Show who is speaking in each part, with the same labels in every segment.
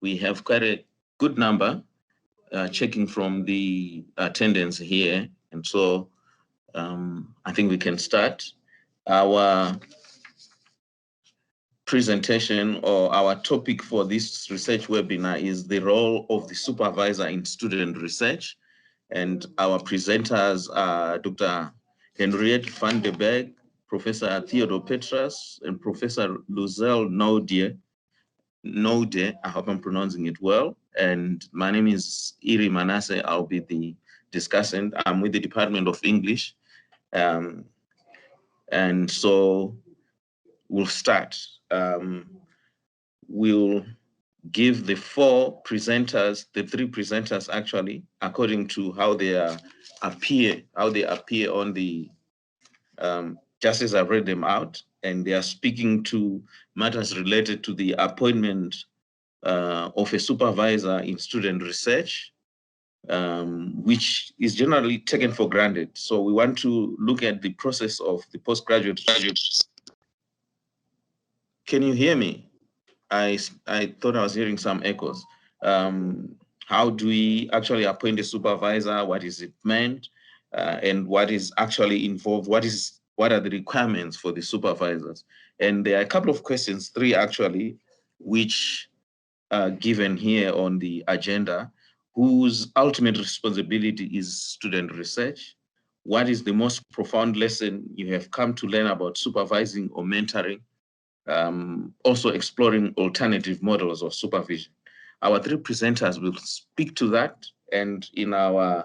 Speaker 1: we have quite a good number checking from the attendance here. And so I think we can start. Our presentation or our topic for this research webinar is the role of the supervisor in student research. And our presenters are Dr. Henriëtte van der Berg, Professor Theodore Petrus, and Professor Luzelle Naudé. I hope I'm pronouncing it well. And my name is Iri Manasseh. I'll be the discussant. I'm with the Department of English. And so we'll start. We'll give the four presenters, the three presenters actually, according to how they appear on the, just as I've read them out, and they are speaking to matters related to the appointment of a supervisor in student research, which is generally taken for granted. So we want to look at the process of the postgraduate. Can you hear me? I thought I was hearing some echoes. How do we actually appoint a supervisor? What is it meant? And what is actually involved? What are the requirements for the supervisors? And there are a couple of questions, three actually, which are given here on the agenda. Whose ultimate responsibility is student research? What is the most profound lesson you have come to learn about supervising or mentoring? Also exploring alternative models of supervision. Our three presenters will speak to that, and in our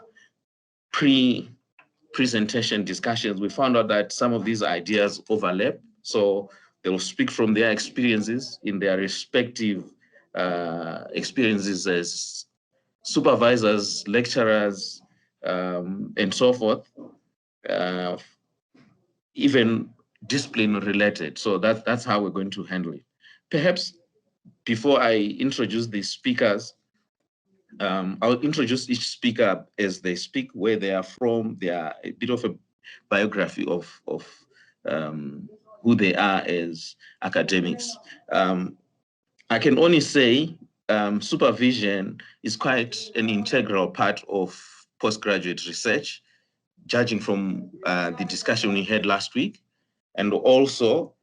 Speaker 1: pre-presentation discussions, we found out that some of these ideas overlap, so they will speak from their experiences in their respective experiences as supervisors, lecturers, and so forth, even discipline related. So that's how we're going to handle it. Perhaps before I introduce the speakers, I'll introduce each speaker as they speak, where they are from. They are a bit of a biography of who they are as academics. I can only say supervision is quite an integral part of postgraduate research, judging from the discussion we had last week. And also,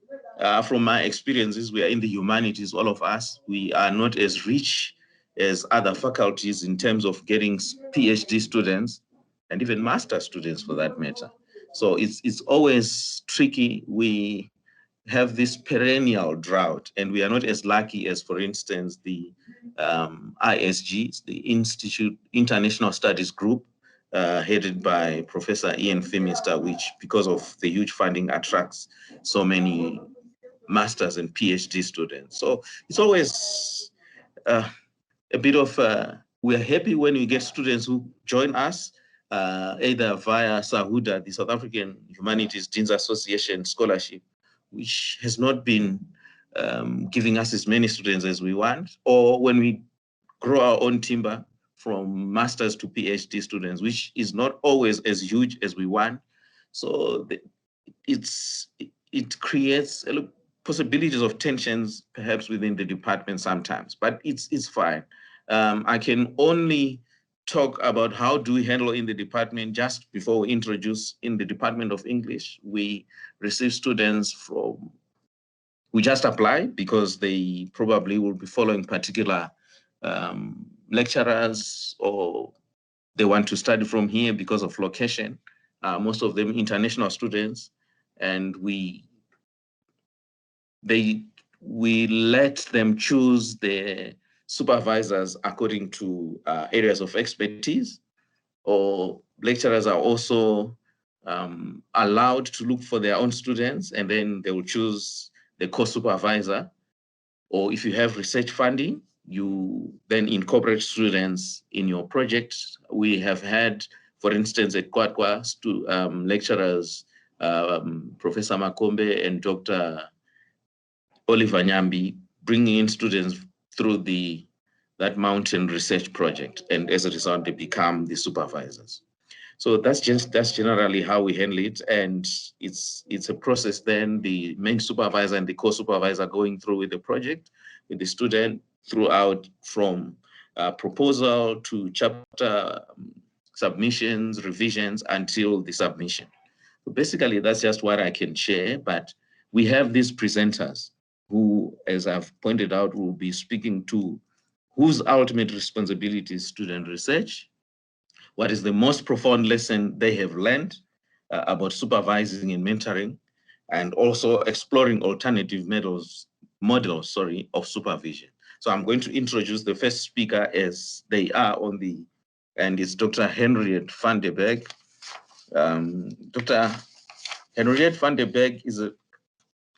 Speaker 1: from my experiences, we are in the humanities, all of us. We are not as rich as other faculties in terms of getting PhD students and even master students for that matter. So it's always tricky. We have this perennial drought, and we are not as lucky as, for instance, the ISG, the Institute International Studies Group, headed by Professor Ian Phimister, which, because of the huge funding, attracts so many masters and PhD students. So it's always a bit of, we're happy when we get students who join us, either via SAHUDA, the South African Humanities Deans Association Scholarship, which has not been giving us as many students as we want, or when we grow our own timber from masters to PhD students, which is not always as huge as we want. So it creates possibilities of tensions perhaps within the department sometimes, but it's fine. I can only talk about how do we handle in the department just before we introduce in the Department of English. We receive students from, we just apply because they probably will be following particular lecturers, or they want to study from here because of location. Most of them international students, and we let them choose the supervisors according to areas of expertise, or lecturers are also allowed to look for their own students, and then they will choose the co-supervisor. Or if you have research funding, you then incorporate students in your project. We have had, for instance, at Kwatwa, lecturers, Professor Makombe and Dr. Oliver Nyambi, bringing in students through that mountain research project, and as a result, they become the supervisors. So that's generally how we handle it, and it's a process. Then the main supervisor and the co-supervisor going through with the project, with the student, throughout from proposal to chapter submissions, revisions until the submission. So basically, that's just what I can share, but we have these presenters who, as I've pointed out, will be speaking to whose ultimate responsibility is student research, what is the most profound lesson they have learned about supervising and mentoring, and also exploring alternative models of supervision. So I'm going to introduce the first speaker as they are on the, and it's Dr. Henriëtte van der Berg. Dr. Henriëtte van der Berg is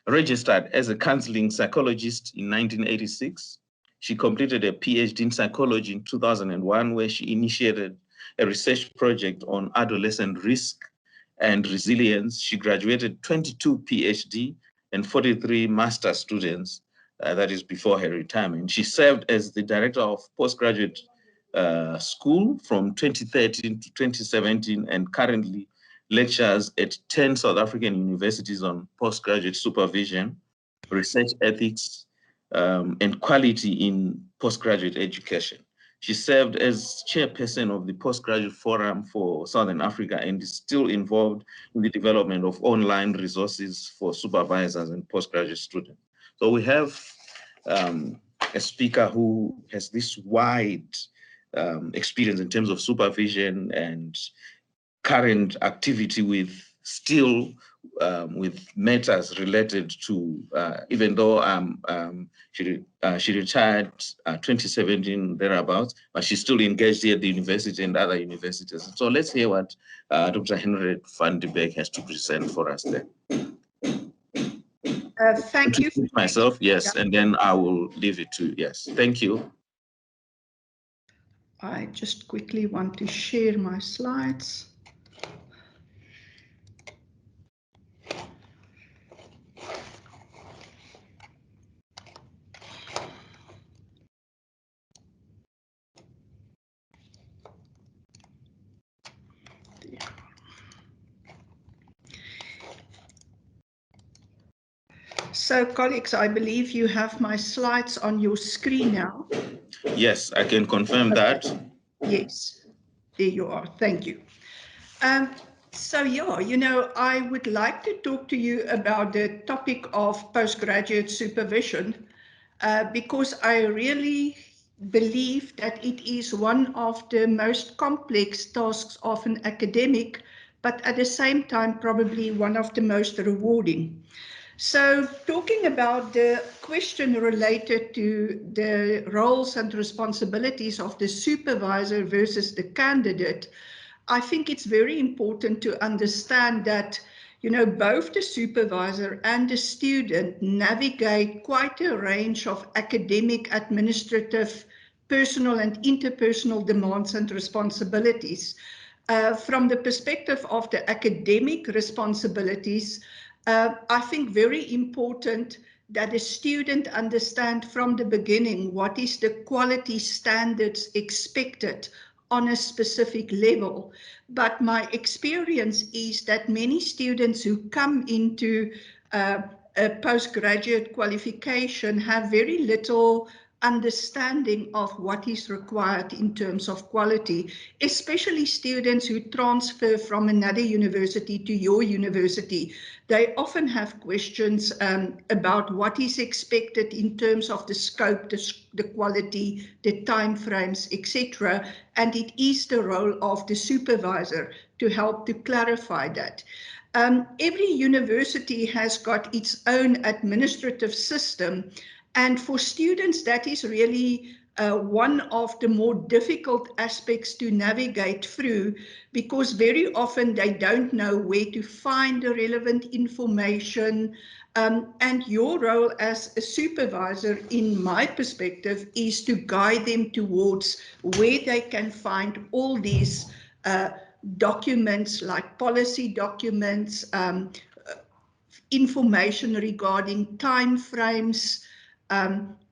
Speaker 1: registered as a counseling psychologist in 1986. She completed a PhD in psychology in 2001, where she initiated a research project on adolescent risk and resilience. She graduated 22 PhD and 43 master students, that is before her retirement. She served as the director of postgraduate school from 2013 to 2017 and currently lectures at 10 South African universities on postgraduate supervision, research ethics, and quality in postgraduate education. She served as chairperson of the Postgraduate Forum for Southern Africa and is still involved in the development of online resources for supervisors and postgraduate students. So we have a speaker who has this wide experience in terms of supervision and current activity with still with matters related to, even though she retired 2017 thereabouts, but she's still engaged here at the university and other universities. So let's hear what Dr. Henriëtte van der Berg has to present for us there.
Speaker 2: Thank you.
Speaker 1: Myself, yes, and then I will leave it to, yes. Thank you.
Speaker 2: I just quickly want to share my slides. So, colleagues, I believe you have my slides on your screen now.
Speaker 1: Yes, I can confirm that.
Speaker 2: Yes, there you are. Thank you. So, yeah, you know, I would like to talk to you about the topic of postgraduate supervision because I really believe that it is one of the most complex tasks of an academic, but at the same time, probably one of the most rewarding. So talking about the question related to the roles and responsibilities of the supervisor versus the candidate, I think it's very important to understand that, you know, both the supervisor and the student navigate quite a range of academic, administrative, personal and interpersonal demands and responsibilities. From the perspective of the academic responsibilities, I think very important that a student understand from the beginning what is the quality standards expected on a specific level. But my experience is that many students who come into a postgraduate qualification have very little understanding of what is required in terms of quality, especially students who transfer from another university to your university. They often have questions about what is expected in terms of the scope, the quality, the timeframes, etc. And it is the role of the supervisor to help to clarify that. Every university has got its own administrative system, and for students that is really one of the more difficult aspects to navigate through, because very often they don't know where to find the relevant information. And your role as a supervisor, in my perspective, is to guide them towards where they can find all these documents like policy documents, information regarding timeframes,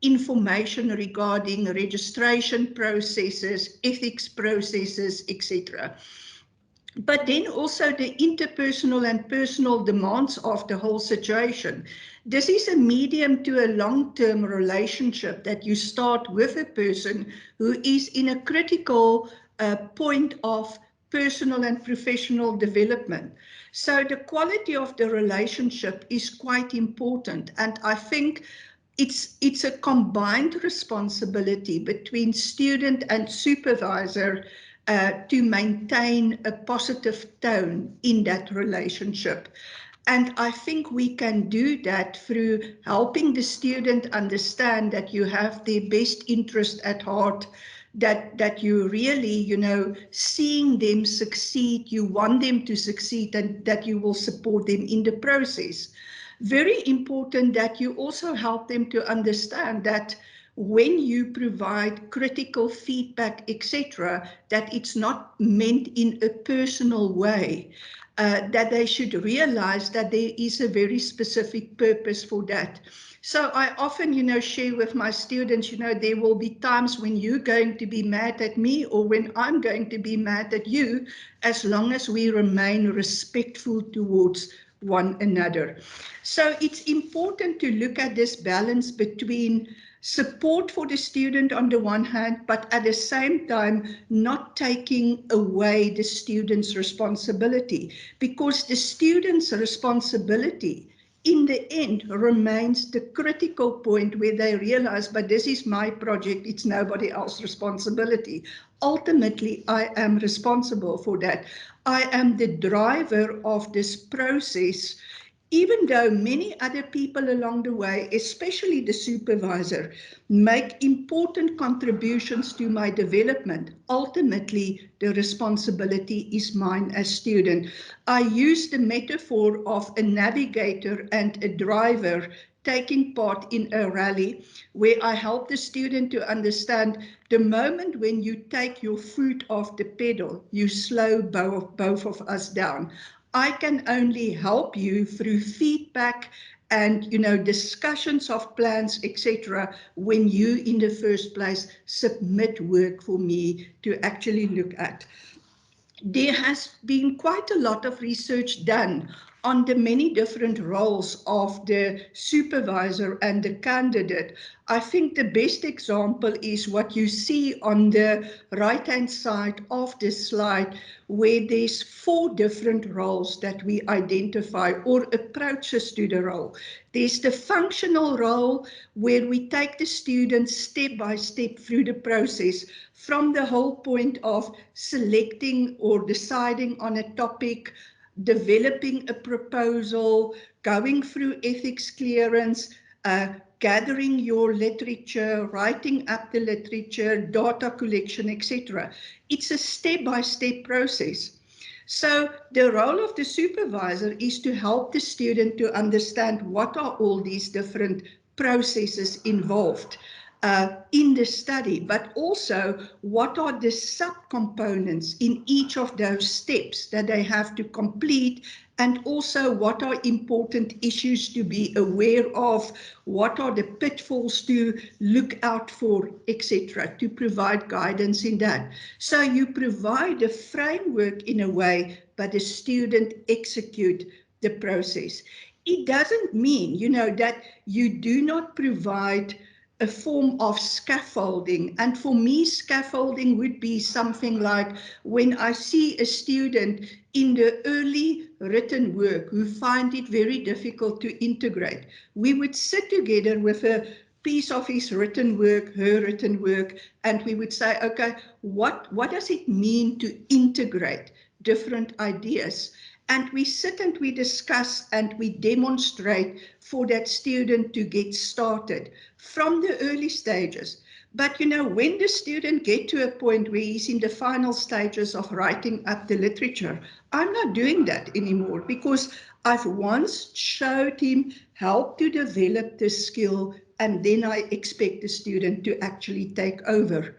Speaker 2: information regarding registration processes, ethics processes, etc. but then also the interpersonal and personal demands of the whole situation. This is a medium to a long-term relationship that you start with a person who is in a critical point of personal and professional development. So the quality of the relationship is quite important, and I think it's a combined responsibility between student and supervisor to maintain a positive tone in that relationship. And I think we can do that through helping the student understand that you have their best interest at heart, that you really, seeing them succeed, you want them to succeed, and that you will support them in the process. Very important that you also help them to understand that when you provide critical feedback, etc., that it's not meant in a personal way, that they should realize that there is a very specific purpose for that. So I often, share with my students, there will be times when you're going to be mad at me or when I'm going to be mad at you, as long as we remain respectful towards one another. So it's important to look at this balance between support for the student on the one hand, but at the same time, not taking away the student's responsibility, because the student's responsibility in the end remains the critical point where they realize, but this is my project, it's nobody else's responsibility. Ultimately, I am responsible for that. I am the driver of this process, even though many other people along the way, especially the supervisor, make important contributions to my development. Ultimately, the responsibility is mine as student. I use the metaphor of a navigator and a driver taking part in a rally, where I help the student to understand the moment when you take your foot off the pedal, you slow both of us down. I can only help you through feedback and discussions of plans, etc., when you in the first place submit work for me to actually look at. There has been quite a lot of research done on the many different roles of the supervisor and the candidate. I think the best example is what you see on the right-hand side of this slide, where there's 4 different roles that we identify or approaches to the role. There's the functional role, where we take the students step by step through the process from the whole point of selecting or deciding on a topic, developing a proposal, going through ethics clearance, gathering your literature, writing up the literature, data collection, etc. It's a step-by-step process. So the role of the supervisor is to help the student to understand what are all these different processes involved in the study, but also what are the subcomponents in each of those steps that they have to complete, and also what are important issues to be aware of, what are the pitfalls to look out for, etc., to provide guidance in that. So you provide a framework in a way, but the student execute the process. It doesn't mean, that you do not provide a form of scaffolding. And for me, scaffolding would be something like when I see a student in the early written work who find it very difficult to integrate, we would sit together with a piece of his written work, her written work, and we would say, okay, what does it mean to integrate different ideas? And we sit and we discuss and we demonstrate for that student to get started from the early stages. But when the student gets to a point where he's in the final stages of writing up the literature, I'm not doing that anymore, because I've once showed him how to develop the skill, and then I expect the student to actually take over.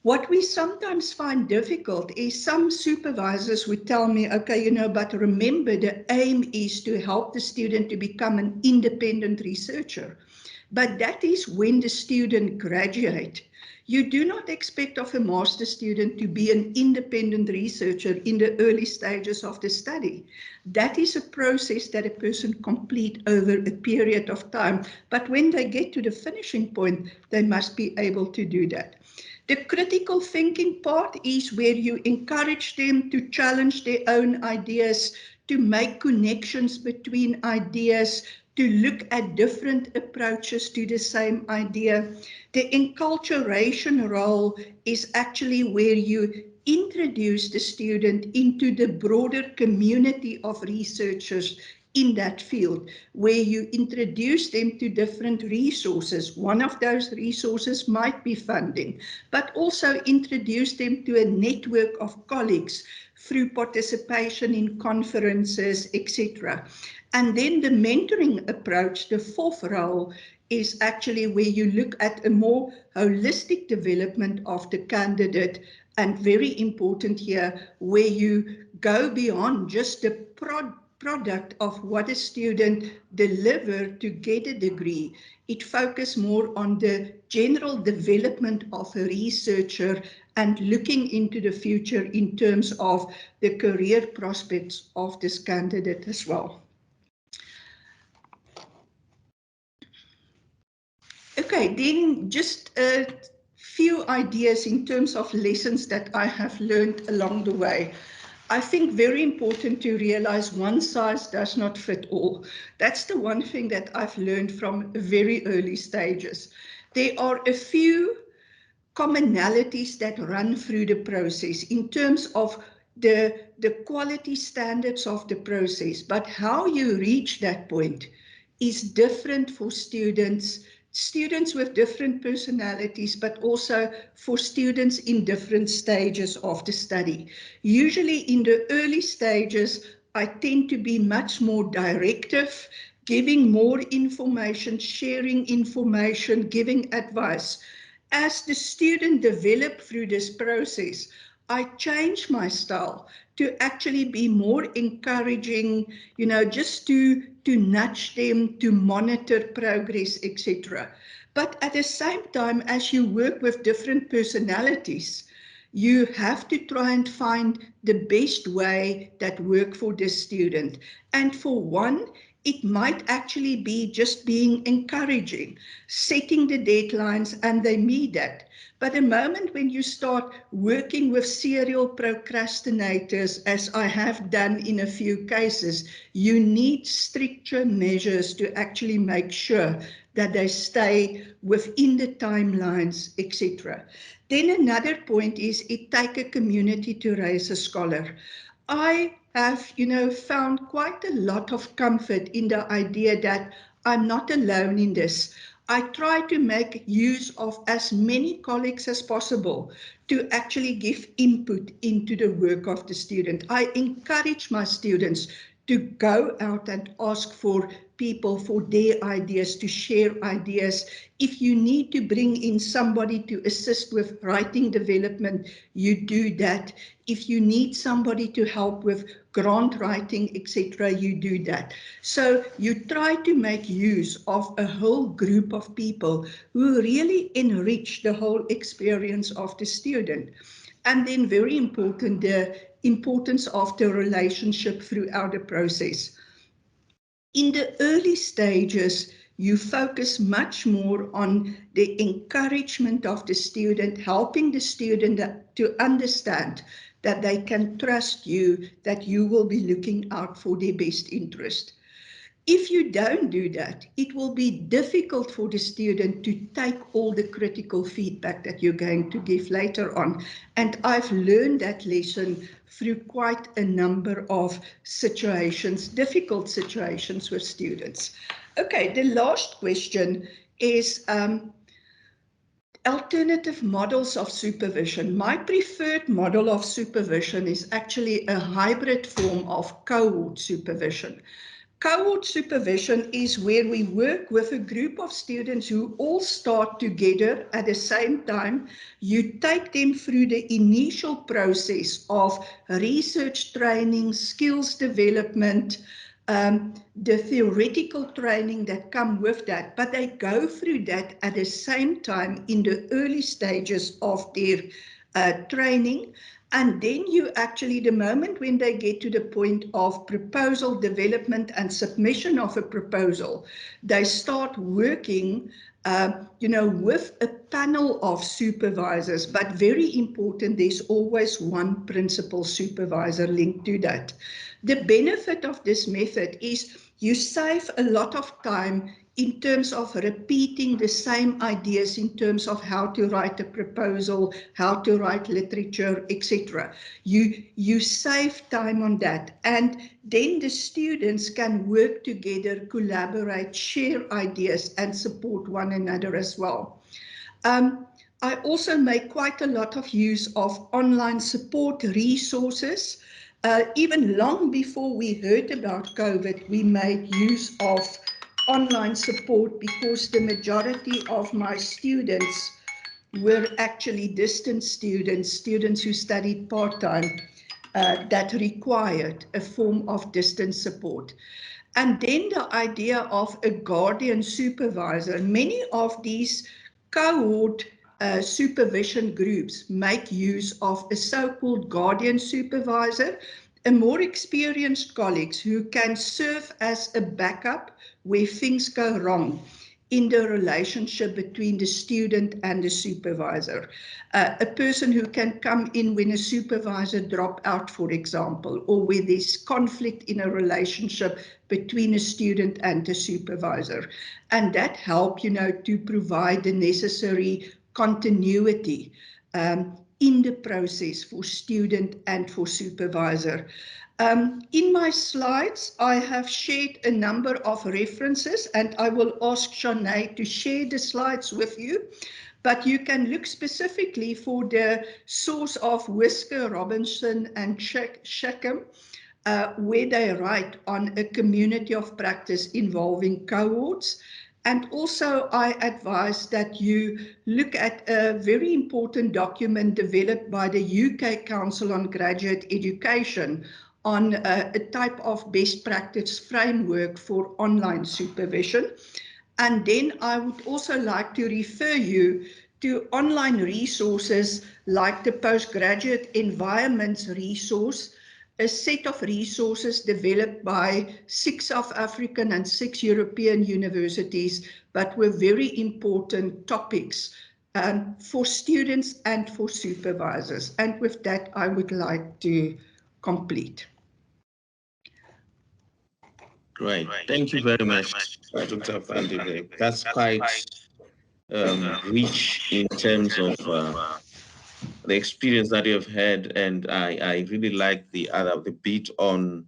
Speaker 2: What we sometimes find difficult is some supervisors would tell me, okay, but remember, the aim is to help the student to become an independent researcher. But that is when the student graduates. You do not expect of a master student to be an independent researcher in the early stages of the study. That is a process that a person completes over a period of time. But when they get to the finishing point, they must be able to do that. The critical thinking part is where you encourage them to challenge their own ideas, to make connections between ideas, to look at different approaches to the same idea. The enculturation role is actually where you introduce the student into the broader community of researchers in that field, where you introduce them to different resources. One of those resources might be funding, but also introduce them to a network of colleagues through participation in conferences, etc. And then the mentoring approach, the fourth role, is actually where you look at a more holistic development of the candidate, and very important here, where you go beyond just the product of what a student delivered to get a degree. It focuses more on the general development of a researcher and looking into the future in terms of the career prospects of this candidate as well. Okay, then just a few ideas in terms of lessons that I have learned along the way. I think very important to realize one size does not fit all. That's the one thing that I've learned from very early stages. There are a few commonalities that run through the process in terms of the quality standards of the process, but how you reach that point is different for students with different personalities, but also for students in different stages of the study. Usually in the early stages, I tend to be much more directive, giving more information, sharing information, giving advice. As the student developed through this process, I changed my style to actually be more encouraging, just to nudge them, to monitor progress, etc. But at the same time, as you work with different personalities, you have to try and find the best way that works for the student. And for one, it might actually be just being encouraging, setting the deadlines, and they meet that. But the moment when you start working with serial procrastinators, as I have done in a few cases, you need stricter measures to actually make sure that they stay within the timelines, etc. Then another point is it takes a community to raise a scholar. I have, found quite a lot of comfort in the idea that I'm not alone in this. I try to make use of as many colleagues as possible to actually give input into the work of the student. I encourage my students to go out and ask for people for their ideas, to share ideas. If you need to bring in somebody to assist with writing development, you do that. If you need somebody to help with grant writing, etc., you do that. So you try to make use of a whole group of people who really enrich the whole experience of the student. And then very important, the importance of the relationship throughout the process. In the early stages, you focus much more on the encouragement of the student, helping the student to understand that they can trust you, that you will be looking out for their best interest. If you don't do that, it will be difficult for the student to take all the critical feedback that you're going to give later on. And I've learned that lesson through quite a number of situations, difficult situations with students. Okay, the last question is alternative models of supervision. My preferred model of supervision is actually a hybrid form of cohort supervision. Cohort supervision is where we work with a group of students who all start together at the same time. You take them through the initial process of research training, skills development, the theoretical training that come with that, but they go through that at the same time in the early stages of their training. And then you actually, the moment when they get to the point of proposal development and submission of a proposal, they start working with a panel of supervisors, but very important, there's always one principal supervisor linked to that. The benefit of this method is you save a lot of time in terms of repeating the same ideas in terms of how to write a proposal, how to write literature, etc. You save time on that. And then the students can work together, collaborate, share ideas, and support one another as well. I also make quite a lot of use of online support resources. Even long before we heard about COVID, we made use of online support because the majority of my students were actually distance students, students who studied part-time, that required a form of distance support. And then the idea of a guardian supervisor. Many of these cohort supervision groups make use of a so-called guardian supervisor, a more experienced colleagues who can serve as a backup where things go wrong in the relationship between the student and the supervisor. A person who can come in when a supervisor drops out, for example, or where there's conflict in a relationship between a student and a supervisor. And that helps, to provide the necessary continuity in the process for student and for supervisor. In my slides, I have shared a number of references, and I will ask Shanae to share the slides with you. But you can look specifically for the source of Whisker, Robinson, and Sheckham, where they write on a community of practice involving cohorts. And also, I advise that you look at a very important document developed by the UK Council on Graduate Education on a type of best practice framework for online supervision. And then I would also like to refer you to online resources like the Postgraduate Environments resource, a set of resources developed by 6 South African and 6 European universities, but were very important topics for students and for supervisors. And with that, I would like to complete.
Speaker 1: Great. Thank you very much, Dr. Van der Beek. That's quite rich in terms of the experience that you've had, and I really like the bit on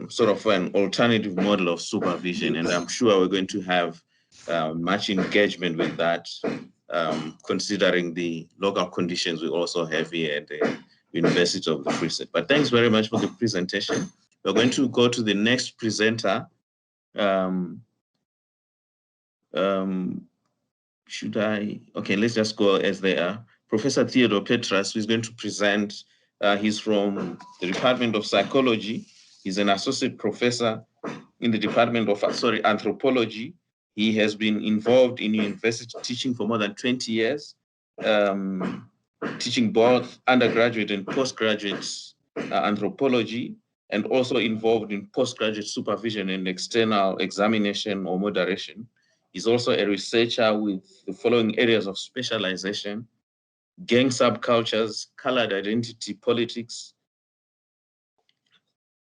Speaker 1: sort of an alternative model of supervision, and I'm sure we're going to have much engagement with that, considering the local conditions we also have here at the University of the Free State. But thanks very much for the presentation. We're going to go to the next presenter. Should I? Okay, let's just go as they are. Professor Theodore Petrus, who is going to present. He's from the Department of Psychology. He's an associate professor in the Department of Anthropology. He has been involved in university teaching for more than 20 years, teaching both undergraduate and postgraduate anthropology, and also involved in postgraduate supervision and external examination or moderation. He's also a researcher with the following areas of specialization: gang subcultures, colored identity politics,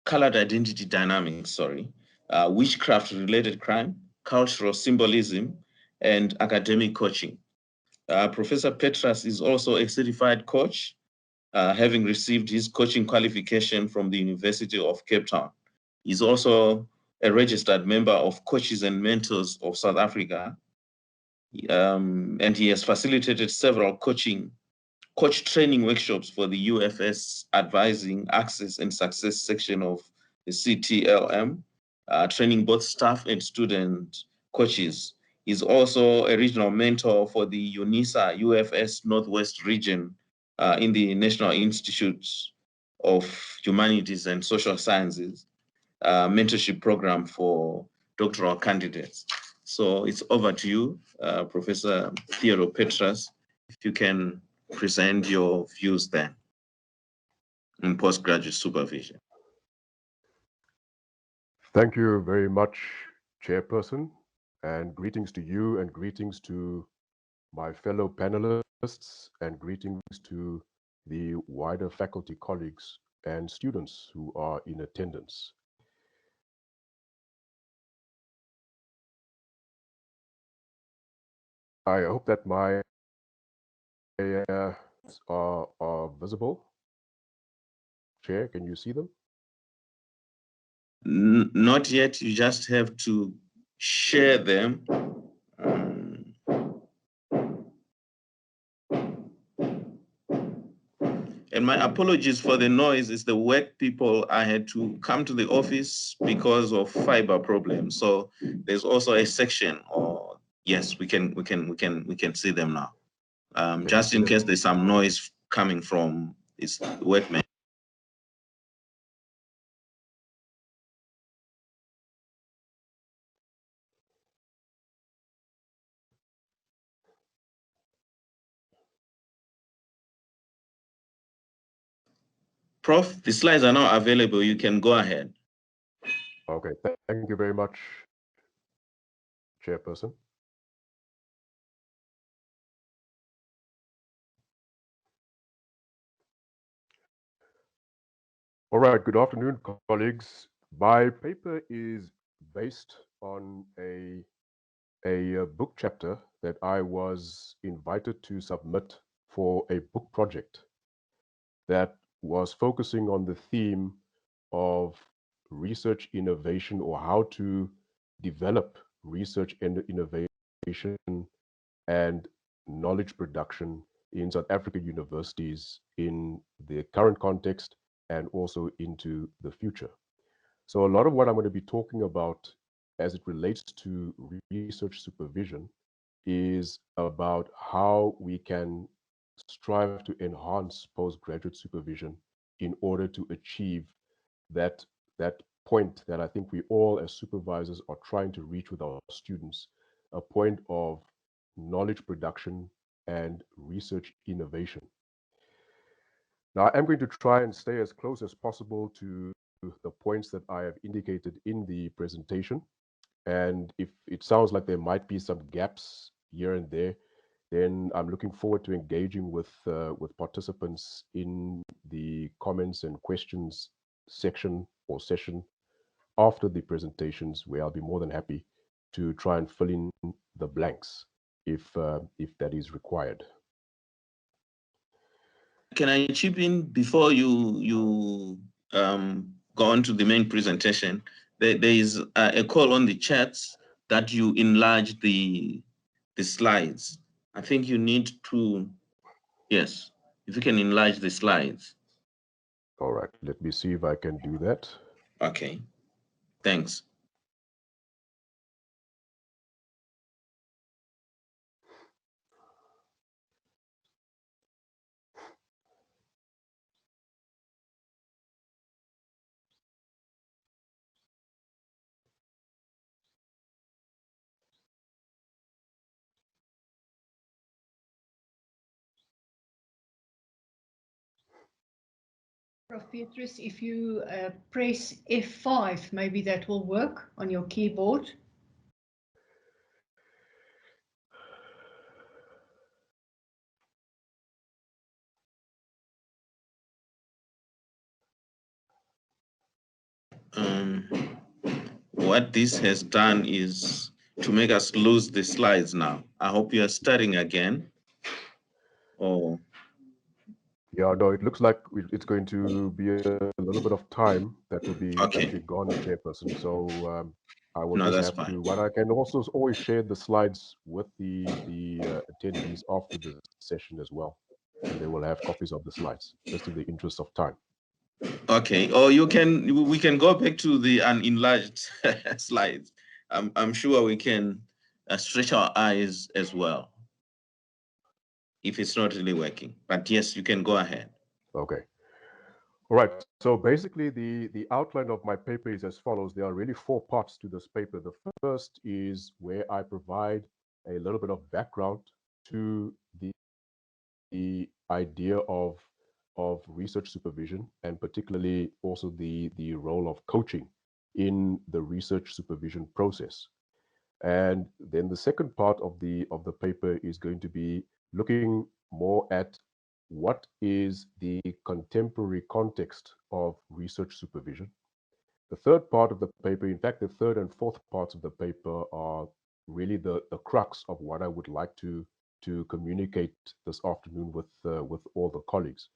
Speaker 1: colored identity dynamics, witchcraft-related crime, cultural symbolism, and academic coaching. Professor Petras is also a certified coach, having received his coaching qualification from the University of Cape Town. He's also a registered member of Coaches and Mentors of South Africa, and he has facilitated several coach training workshops for the UFS Advising, Access and Success section of the CTLM, training both staff and student coaches. He's also a regional mentor for the UNISA UFS Northwest region in the National Institutes of Humanities and Social Sciences. mentorship program for doctoral candidates. So it's over to you, Professor Theodore Petrus, if you can present your views then in postgraduate supervision.
Speaker 3: Thank you very much, Chairperson, and greetings to you and greetings to my fellow panelists and greetings to the wider faculty colleagues and students who are in attendance. I hope that my are visible. Chair, can you see them?
Speaker 1: Not yet, you just have to share them. And my apologies for the noise. It's the work people. I had to come to the office because of fiber problems. So there's also a section, or yes, we can see them now. Just in case there's some noise coming from its workmen. Prof, the slides are now available. You can go ahead.
Speaker 3: Okay, thank you very much, Chairperson. All right, good afternoon, colleagues. My paper is based on a book chapter that I was invited to submit for a book project that was focusing on the theme of research innovation, or how to develop research and innovation and knowledge production in South African universities in the current context and also into the future. So a lot of what I'm going to be talking about as it relates to research supervision is about how we can strive to enhance postgraduate supervision in order to achieve that point that I think we all as supervisors are trying to reach with our students, a point of knowledge production and research innovation. Now, I'm going to try and stay as close as possible to the points that I have indicated in the presentation. And if it sounds like there might be some gaps here and there, then I'm looking forward to engaging with participants in the comments and questions section or session after the presentations, where I'll be more than happy to try and fill in the blanks if that is required.
Speaker 1: Can I chip in before you go on to the main presentation? There is a call on the chats that you enlarge the slides. I think you need to, yes, if you can enlarge the slides.
Speaker 3: All right, let me see if I can do that.
Speaker 1: Okay, thanks.
Speaker 2: Prof Petrus, if you press F5, maybe that will work on your keyboard.
Speaker 1: What this has done is to make us lose the slides now. I hope you are starting again. Oh.
Speaker 3: Yeah, no, it looks like it's going to be a little bit of time that will be gone, Chairperson. So I will just have to. What I can also always share the slides with the attendees after the session as well, and they will have copies of the slides, just in the interest of time.
Speaker 1: Okay, or we can go back to the enlarged slides. I'm sure we can stretch our eyes as well if it's not really working. But yes, you can go ahead.
Speaker 3: Okay. All right, so basically the outline of my paper is as follows. There are really four parts to this paper. The first is where I provide a little bit of background to the idea of research supervision, and particularly also the role of coaching in the research supervision process. And then the second part of the paper is going to be looking more at what is the contemporary context of research supervision. The third part of the paper, in fact, the third and fourth parts of the paper are really the crux of what I would like to communicate this afternoon with all the colleagues.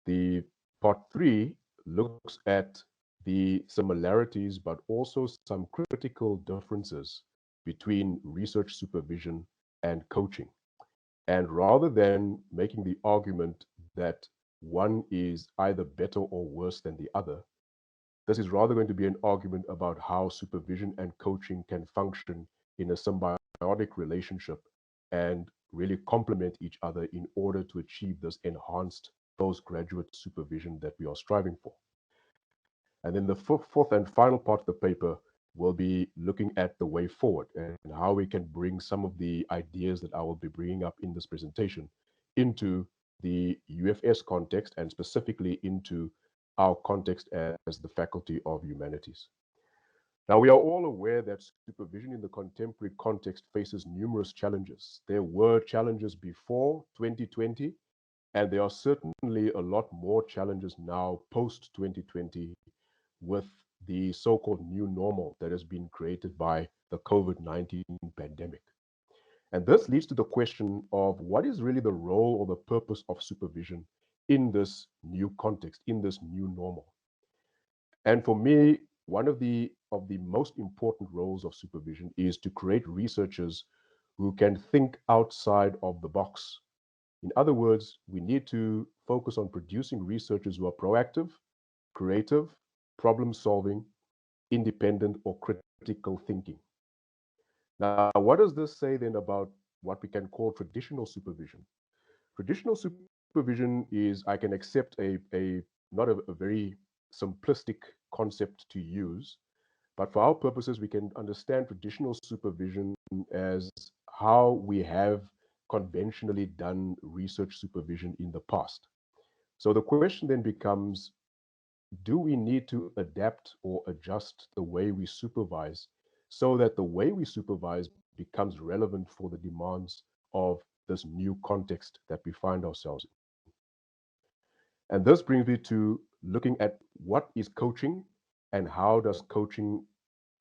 Speaker 3: The part three looks at the similarities, but also some critical differences between research supervision and coaching. And rather than making the argument that one is either better or worse than the other, this is rather going to be an argument about how supervision and coaching can function in a symbiotic relationship and really complement each other in order to achieve this enhanced postgraduate supervision that we are striving for. And then the fourth and final part of the paper will be looking at the way forward and how we can bring some of the ideas that I will be bringing up in this presentation into the UFS context, and specifically into our context as the Faculty of Humanities. Now, we are all aware that supervision in the contemporary context faces numerous challenges. There were challenges before 2020, and there are certainly a lot more challenges now post 2020 with the so-called new normal that has been created by the COVID-19 pandemic. And this leads to the question of what is really the role or the purpose of supervision in this new context, in this new normal. And for me, one of the most important roles of supervision is to create researchers who can think outside of the box. In other words, we need to focus on producing researchers who are proactive, creative, problem-solving, independent, or critical thinking. Now, what does this say then about what we can call traditional supervision? Traditional supervision is, I can accept not a very simplistic concept to use, but for our purposes, we can understand traditional supervision as how we have conventionally done research supervision in the past. So the question then becomes, do we need to adapt or adjust the way we supervise so that the way we supervise becomes relevant for the demands of this new context that we find ourselves in? And this brings me to looking at what is coaching and how does coaching,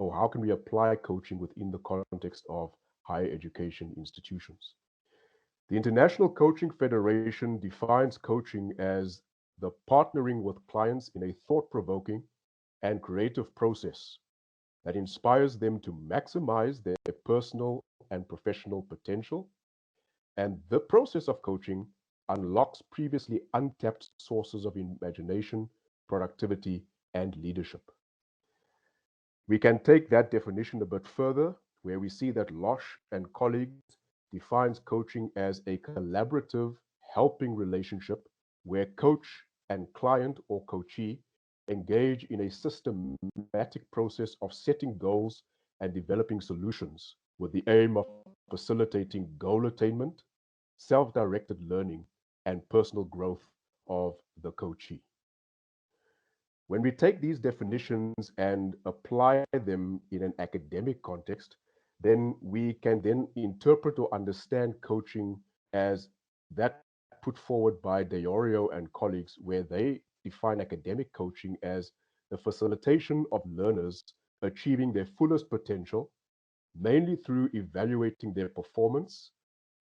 Speaker 3: or how can we apply coaching within the context of higher education institutions. The International Coaching Federation defines coaching as the partnering with clients in a thought-provoking and creative process that inspires them to maximize their personal and professional potential. And the process of coaching unlocks previously untapped sources of imagination, productivity, and leadership. We can take that definition a bit further, where we see that Losh and colleagues defines coaching as a collaborative, helping relationship where coach and client or coachee engage in a systematic process of setting goals and developing solutions with the aim of facilitating goal attainment, self-directed learning, and personal growth of the coachee. When we take these definitions and apply them in an academic context, then we can then interpret or understand coaching as that put forward by Theodoro and colleagues, where they define academic coaching as the facilitation of learners achieving their fullest potential, mainly through evaluating their performance,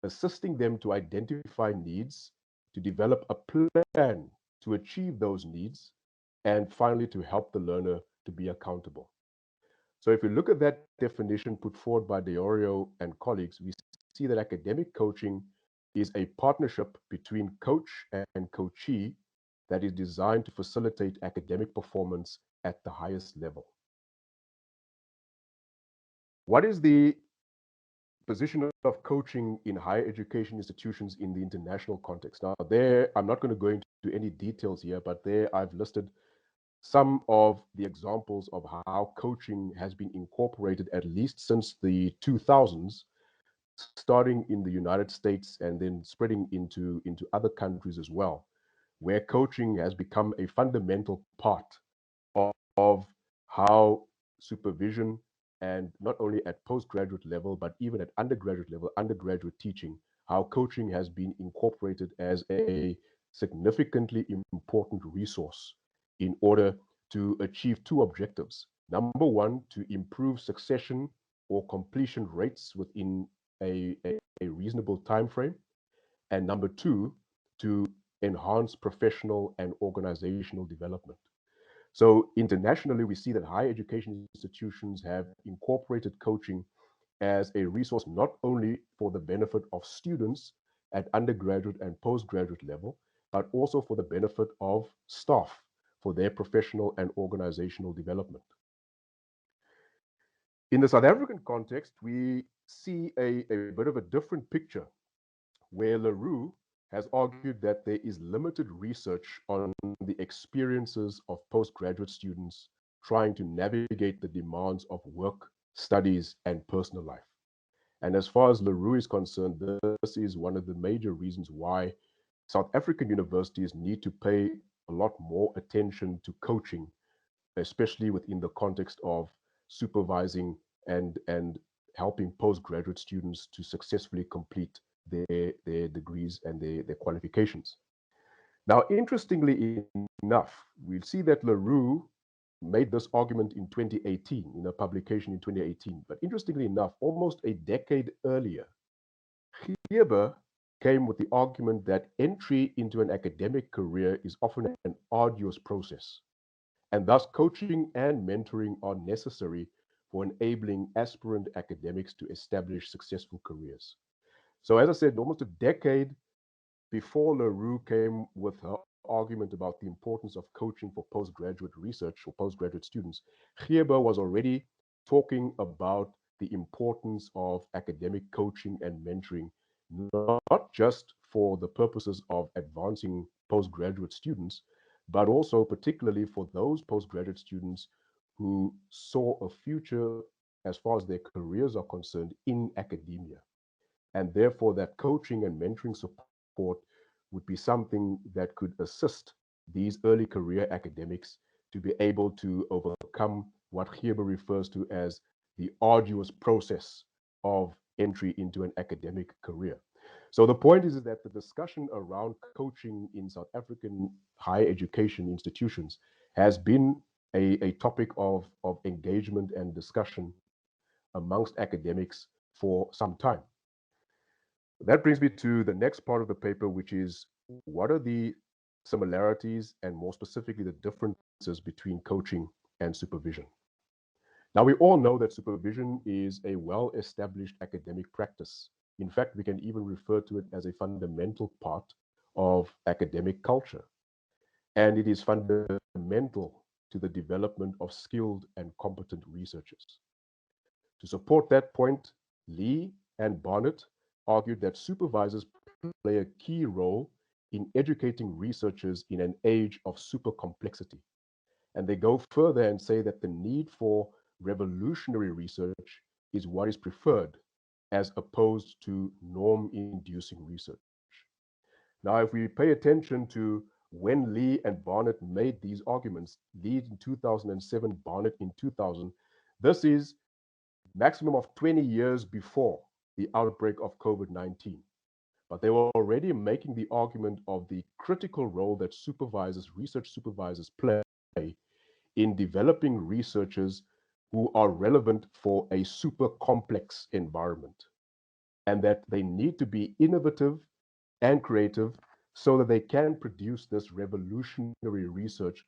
Speaker 3: assisting them to identify needs, to develop a plan to achieve those needs, and finally to help the learner to be accountable. So if we look at that definition put forward by Theodoro and colleagues, we see that academic coaching is a partnership between coach and coachee that is designed to facilitate academic performance at the highest level. What is the position of coaching in higher education institutions in the international context? Now, there, I'm not going to go into any details here, but there I've listed some of the examples of how coaching has been incorporated, at least since the 2000s, starting in the United States and then spreading into other countries as well, where coaching has become a fundamental part of how supervision, and not only at postgraduate level, but even at undergraduate level, undergraduate teaching, how coaching has been incorporated as a significantly important resource in order to achieve two objectives. Number one, to improve succession or completion rates within a reasonable time frame. And number two, to enhance professional and organizational development. So internationally, we see that higher education institutions have incorporated coaching as a resource not only for the benefit of students at undergraduate and postgraduate level, but also for the benefit of staff for their professional and organizational development. In the South African context, we see a bit of a different picture where LaRue has argued that there is limited research on the experiences of postgraduate students trying to navigate the demands of work, studies, and personal life. And as far as LaRue is concerned, this is one of the major reasons why South African universities need to pay a lot more attention to coaching, especially within the context of supervising and helping postgraduate students to successfully complete their degrees and their qualifications. Now, interestingly enough, we'll see that LaRue made this argument in 2018, in a publication in 2018. But interestingly enough, almost a decade earlier, Geber came with the argument that entry into an academic career is often an arduous process, and thus coaching and mentoring are necessary for enabling aspirant academics to establish successful careers. So as I said, almost a decade before LaRue came with her argument about the importance of coaching for postgraduate research or postgraduate students, Geber was already talking about the importance of academic coaching and mentoring, not just for the purposes of advancing postgraduate students, but also particularly for those postgraduate students who saw a future as far as their careers are concerned in academia. And therefore, that coaching and mentoring support would be something that could assist these early career academics to be able to overcome what Geber refers to as the arduous process of entry into an academic career. So the point is that the discussion around coaching in South African higher education institutions has been a topic of engagement and discussion amongst academics for some time. That brings me to the next part of the paper, which is what are the similarities and more specifically the differences between coaching and supervision. Now, we all know that supervision is a well-established academic practice. In fact, we can even refer to it as a fundamental part of academic culture. And it is fundamental to the development of skilled and competent researchers. To support that point, Lee and Barnett argued that supervisors play a key role in educating researchers in an age of super complexity. And they go further and say that the need for revolutionary research is what is preferred as opposed to norm-inducing research. Now, if we pay attention to when Lee and Barnett made these arguments, Lee in 2007, Barnett in 2000, this is maximum of 20 years before the outbreak of COVID-19. But they were already making the argument of the critical role that supervisors, research supervisors play in developing researchers who are relevant for a super complex environment, and that they need to be innovative and creative so that they can produce this revolutionary research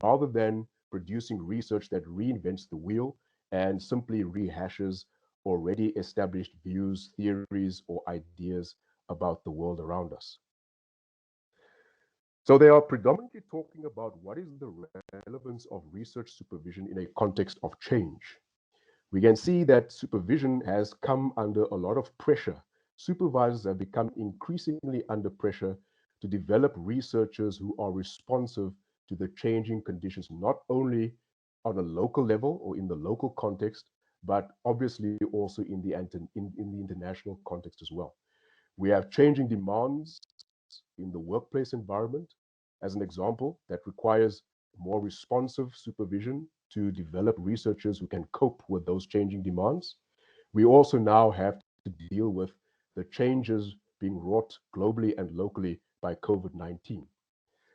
Speaker 3: rather than producing research that reinvents the wheel and simply rehashes already established views, theories, or ideas about the world around us. So they are predominantly talking about what is the relevance of research supervision in a context of change. We can see that supervision has come under a lot of pressure. Supervisors have become increasingly under pressure to develop researchers who are responsive to the changing conditions, not only on a local level or in the local context, but obviously also in the international context as well. We have changing demands in the workplace environment, as an example, that requires more responsive supervision to develop researchers who can cope with those changing demands. We also now have to deal with the changes being wrought globally and locally by COVID-19.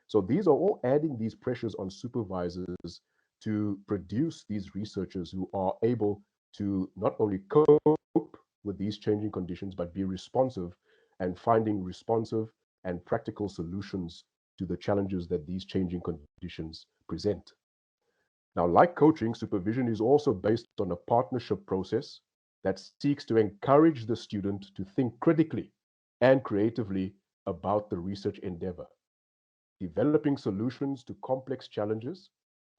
Speaker 3: So these are all adding these pressures on supervisors to produce these researchers who are able to not only cope with these changing conditions, but be responsive and finding responsive and practical solutions to the challenges that these changing conditions present. Now, like coaching, supervision is also based on a partnership process that seeks to encourage the student to think critically and creatively about the research endeavor, developing solutions to complex challenges,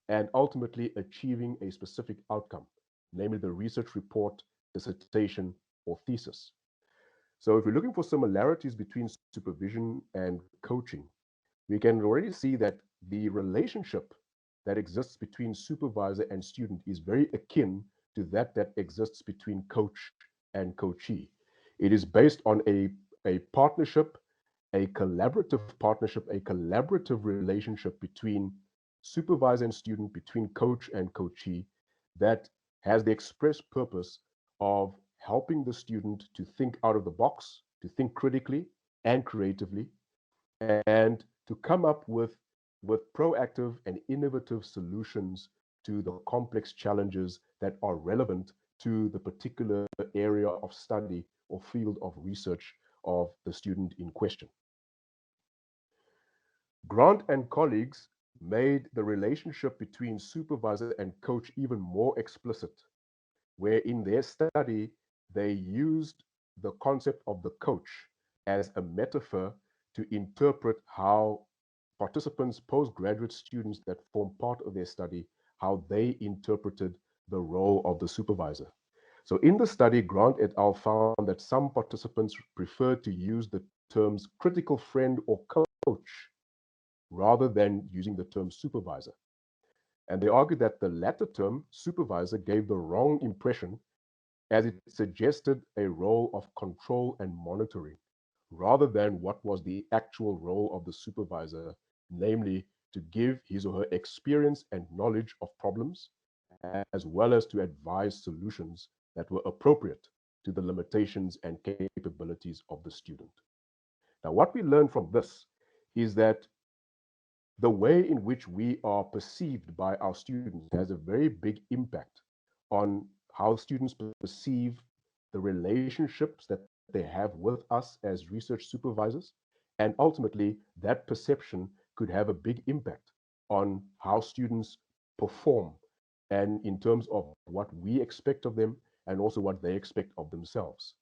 Speaker 3: and ultimately achieving a specific outcome, namely the research report, dissertation, or thesis. So if we're looking for similarities between supervision and coaching, we can already see that the relationship that exists between supervisor and student is very akin to that exists between coach and coachee. It is based on a partnership, a collaborative relationship between supervisor and student, between coach and coachee, that has the express purpose of helping the student to think out of the box, to think critically and creatively, and to come up with proactive and innovative solutions to the complex challenges that are relevant to the particular area of study or field of research of the student in question. Grant and colleagues made the relationship between supervisor and coach even more explicit, where in their study, they used the concept of the coach as a metaphor to interpret how participants, postgraduate students that form part of their study, how they interpreted the role of the supervisor. So in the study, Grant et al. Found that some participants preferred to use the terms critical friend or coach rather than using the term supervisor. And they argued that the latter term, supervisor, gave the wrong impression as it suggested a role of control and monitoring, rather than what was the actual role of the supervisor, namely to give his or her experience and knowledge of problems, as well as to advise solutions that were appropriate to the limitations and capabilities of the student. Now, what we learn from this is that the way in which we are perceived by our students has a very big impact on how students perceive the relationships that they have with us as research supervisors. And ultimately, that perception could have a big impact on how students perform and in terms of what we expect of them and also what they expect of themselves.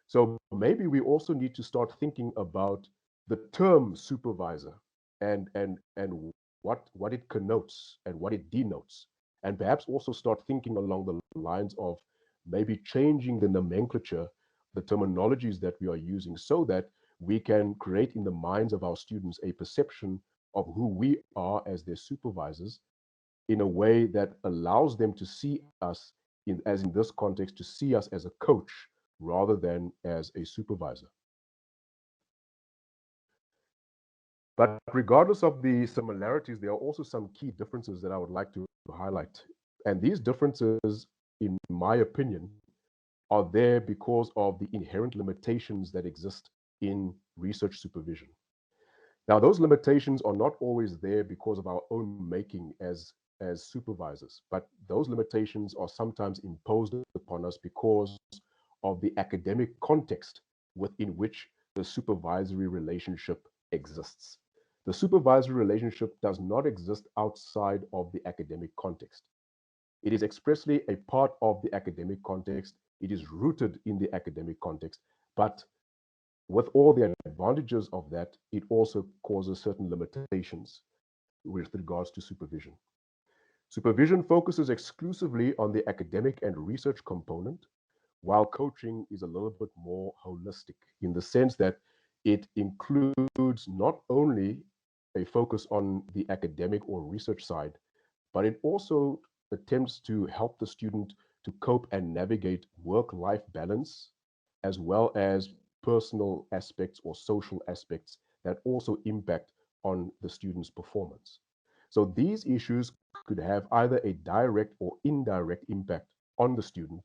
Speaker 3: So maybe we also need to start thinking about the term supervisor and what it connotes and what it denotes, and perhaps also start thinking along the lines of maybe changing the nomenclature, the terminologies that we are using, so that we can create in the minds of our students a perception of who we are as their supervisors in a way that allows them to see us, as in this context, to see us as a coach rather than as a supervisor. But regardless of the similarities, there are also some key differences that I would like to highlight. And these differences, in my opinion, are there because of the inherent limitations that exist in research supervision. Now, those limitations are not always there because of our own making as supervisors, but those limitations are sometimes imposed upon us because of the academic context within which the supervisory relationship exists. The supervisory relationship does not exist outside of the academic context. It is expressly a part of the academic context. It is rooted in the academic context, but with all the advantages of that, it also causes certain limitations with regards to supervision. Supervision focuses exclusively on the academic and research component, while coaching is a little bit more holistic in the sense that it includes not only a focus on the academic or research side, but it also attempts to help the student to cope and navigate work-life balance, as well as personal aspects or social aspects that also impact on the student's performance. So these issues could have either a direct or indirect impact on the student,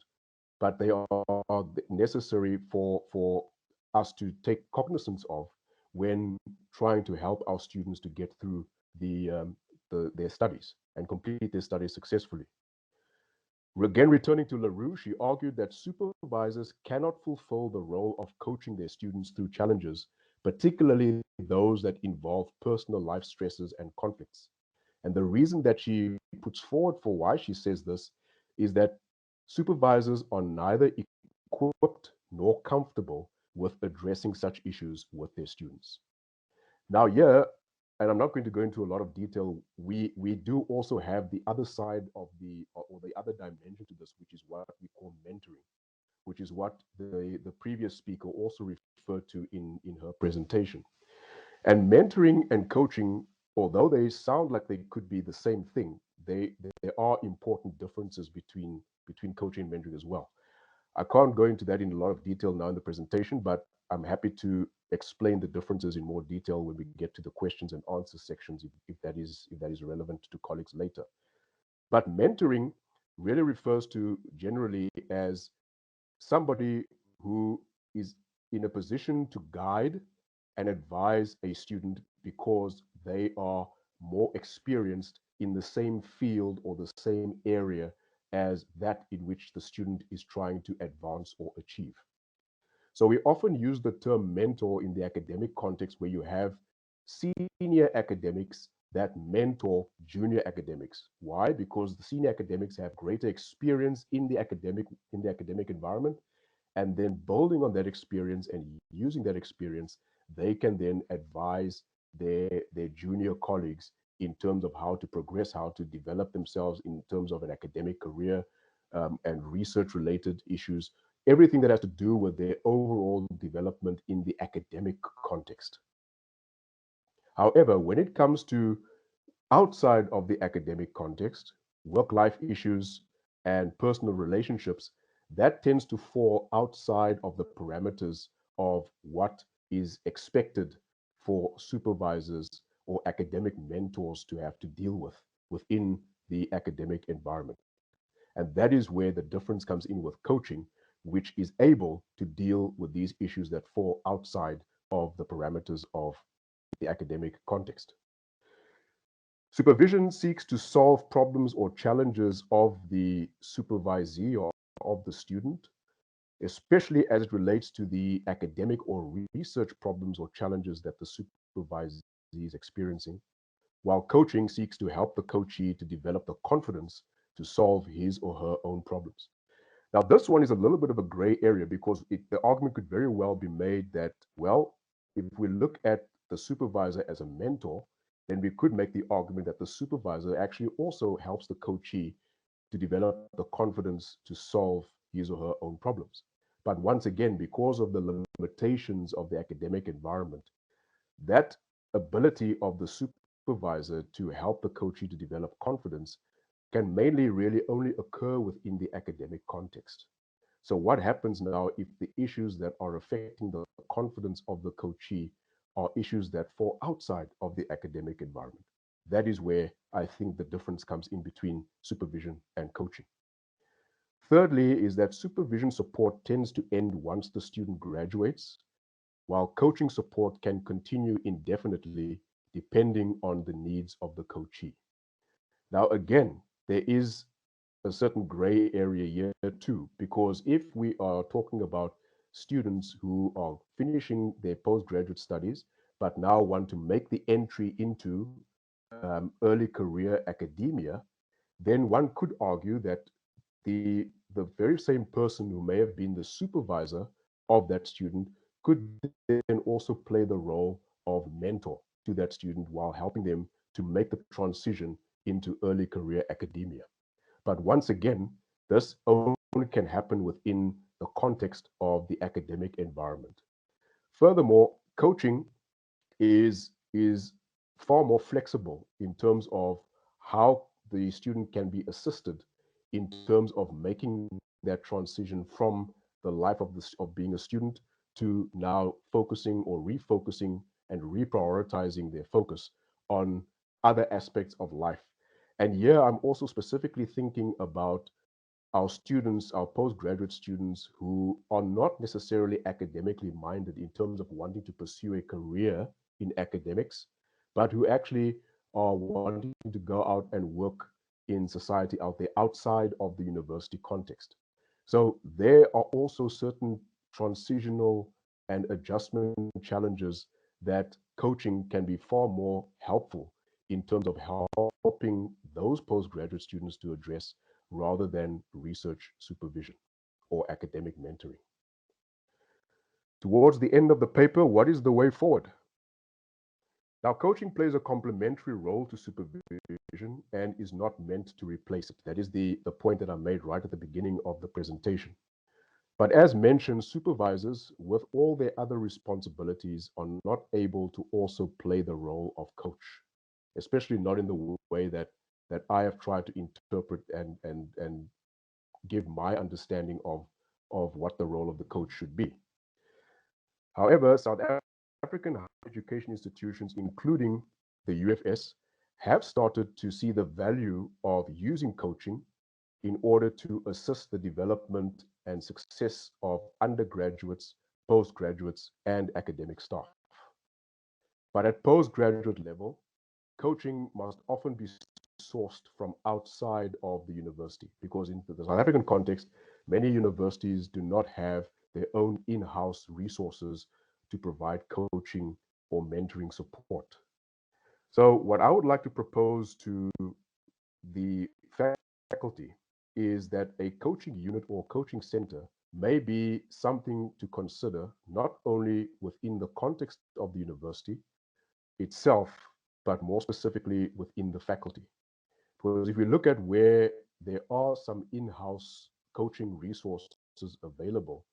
Speaker 3: but they are necessary for us to take cognizance of when trying to help our students to get through their studies and complete their studies successfully. Again, returning to LaRue, she argued that supervisors cannot fulfill the role of coaching their students through challenges, particularly those that involve personal life stresses and conflicts. And the reason that she puts forward for why she says this is that supervisors are neither equipped nor comfortable with addressing such issues with their students. Now, here, and I'm not going to go into a lot of detail, we do also have the other side of or the other dimension to this, which is what we call mentoring, which is what the previous speaker also referred to in her presentation. And mentoring and coaching, although they sound like they could be the same thing, there are important differences between coaching and mentoring as well. I can't go into that in a lot of detail now in the presentation, but I'm happy to explain the differences in more detail when we get to the questions and answers sections, if that is relevant to colleagues later. But mentoring really refers to generally as somebody who is in a position to guide and advise a student because they are more experienced in the same field or the same area as that in which the student is trying to advance or achieve. So we often use the term mentor in the academic context where you have senior academics that mentor junior academics. Why? Because the senior academics have greater experience in the academic environment, and then building on that experience and using that experience, they can then advise their junior colleagues in terms of how to progress, how to develop themselves in terms of an academic career, and research related issues, everything that has to do with their overall development in the academic context. However, when it comes to outside of the academic context, work-life issues and personal relationships, that tends to fall outside of the parameters of what is expected for supervisors or academic mentors to have to deal with within the academic environment. And that is where the difference comes in with coaching, which is able to deal with these issues that fall outside of the parameters of the academic context. Supervision seeks to solve problems or challenges of the supervisee or of the student, especially as it relates to the academic or research problems or challenges that the supervisee is experiencing, while coaching seeks to help the coachee to develop the confidence to solve his or her own problems. Now, this one is a little bit of a gray area because the argument could very well be made that, well, if we look at the supervisor as a mentor, then we could make the argument that the supervisor actually also helps the coachee to develop the confidence to solve his or her own problems. But once again, because of the limitations of the academic environment, that ability of the supervisor to help the coachee to develop confidence can mainly really only occur within the academic context. So what happens now if the issues that are affecting the confidence of the coachee are issues that fall outside of the academic environment? That is where I think the difference comes in between supervision and coaching. Thirdly, is that supervision support tends to end once the student graduates, while coaching support can continue indefinitely depending on the needs of the coachee. Now, again, there is a certain gray area here too, because if we are talking about students who are finishing their postgraduate studies, but now want to make the entry into early career academia, then one could argue that the very same person who may have been the supervisor of that student could then also play the role of mentor to that student while helping them to make the transition into early career academia. But once again, this only can happen within the context of the academic environment. Furthermore, coaching is far more flexible in terms of how the student can be assisted in terms of making that transition from the life of being a student to now focusing or refocusing and reprioritizing their focus on other aspects of life. And here I'm also specifically thinking about our students, our postgraduate students who are not necessarily academically minded in terms of wanting to pursue a career in academics, but who actually are wanting to go out and work in society out there outside of the university context. So there are also certain transitional and adjustment challenges that coaching can be far more helpful in terms of helping those postgraduate students to address rather than research supervision or academic mentoring. Towards the end of the paper, what is the way forward? Now, coaching plays a complementary role to supervision and is not meant to replace it. That is the point that I made right at the beginning of the presentation. But as mentioned, supervisors, with all their other responsibilities, are not able to also play the role of coach, especially not in the way that I have tried to interpret and give my understanding of what the role of the coach should be. However, South African higher education institutions, including the UFS, have started to see the value of using coaching in order to assist the development and success of undergraduates, postgraduates, and academic staff. But at postgraduate level, coaching must often be sourced from outside of the university, because in the South African context, many universities do not have their own in-house resources to provide coaching or mentoring support. So what I would like to propose to the faculty is that a coaching unit or coaching center may be something to consider, not only within the context of the university itself, but more specifically within the faculty. Because if we look at where there are some in-house coaching resources available,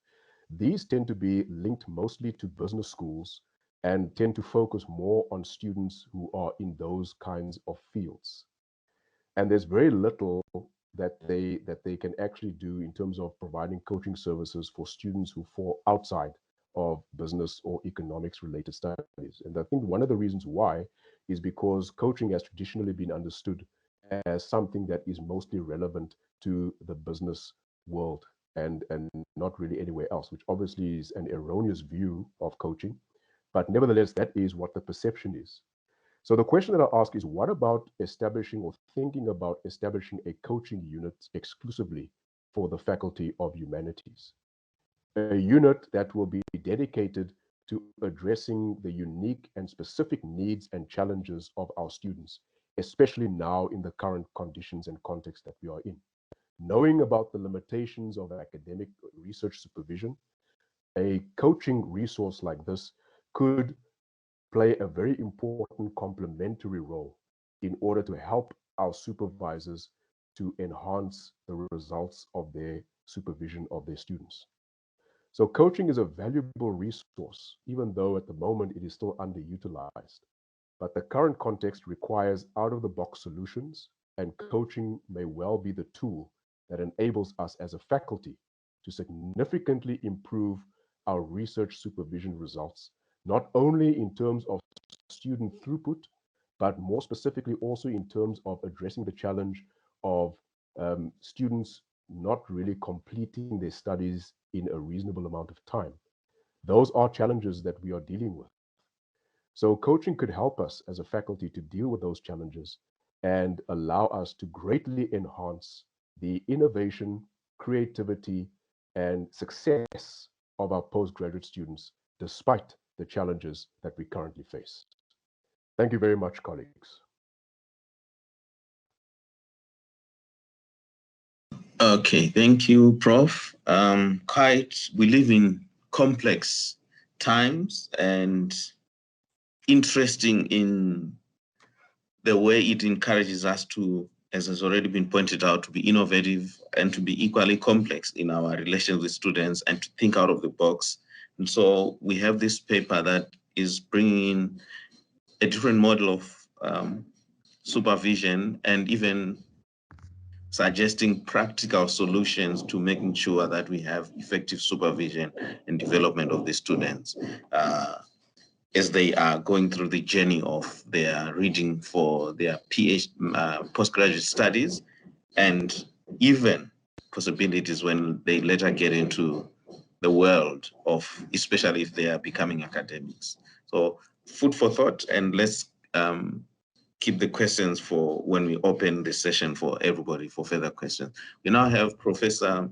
Speaker 3: these tend to be linked mostly to business schools and tend to focus more on students who are in those kinds of fields. And there's very little that they can actually do in terms of providing coaching services for students who fall outside of business or economics related studies. And I think one of the reasons why is because coaching has traditionally been understood as something that is mostly relevant to the business world and not really anywhere else, which obviously is an erroneous view of coaching. But nevertheless, that is what the perception is. So the question that I ask is, what about establishing or thinking about establishing a coaching unit exclusively for the Faculty of Humanities? A unit that will be dedicated to addressing the unique and specific needs and challenges of our students, especially now in the current conditions and context that we are in. Knowing about the limitations of academic research supervision, a coaching resource like this could play a very important complementary role in order to help our supervisors to enhance the results of their supervision of their students. So coaching is a valuable resource, even though at the moment it is still underutilized. But the current context requires out-of-the-box solutions, and coaching may well be the tool that enables us as a faculty to significantly improve our research supervision results, not only in terms of student throughput, but more specifically also in terms of addressing the challenge of students not really completing their studies in a reasonable amount of time. Those are challenges that we are dealing with. So coaching could help us as a faculty to deal with those challenges and allow us to greatly enhance the innovation, creativity, and success of our postgraduate students, despite the challenges that we currently face. Thank you very much, colleagues.
Speaker 1: Okay, thank you, Prof. We live in complex times and interesting in the way it encourages us to, as has already been pointed out, to be innovative and to be equally complex in our relations with students and to think out of the box. And so we have this paper that is bringing in a different model of supervision, and even suggesting practical solutions to making sure that we have effective supervision and development of the students as they are going through the journey of their reading for their postgraduate studies, and even possibilities when they later get into the world of, especially if they are becoming academics. So food for thought, and let's keep the questions for when we open the session for everybody for further questions. We now have Professor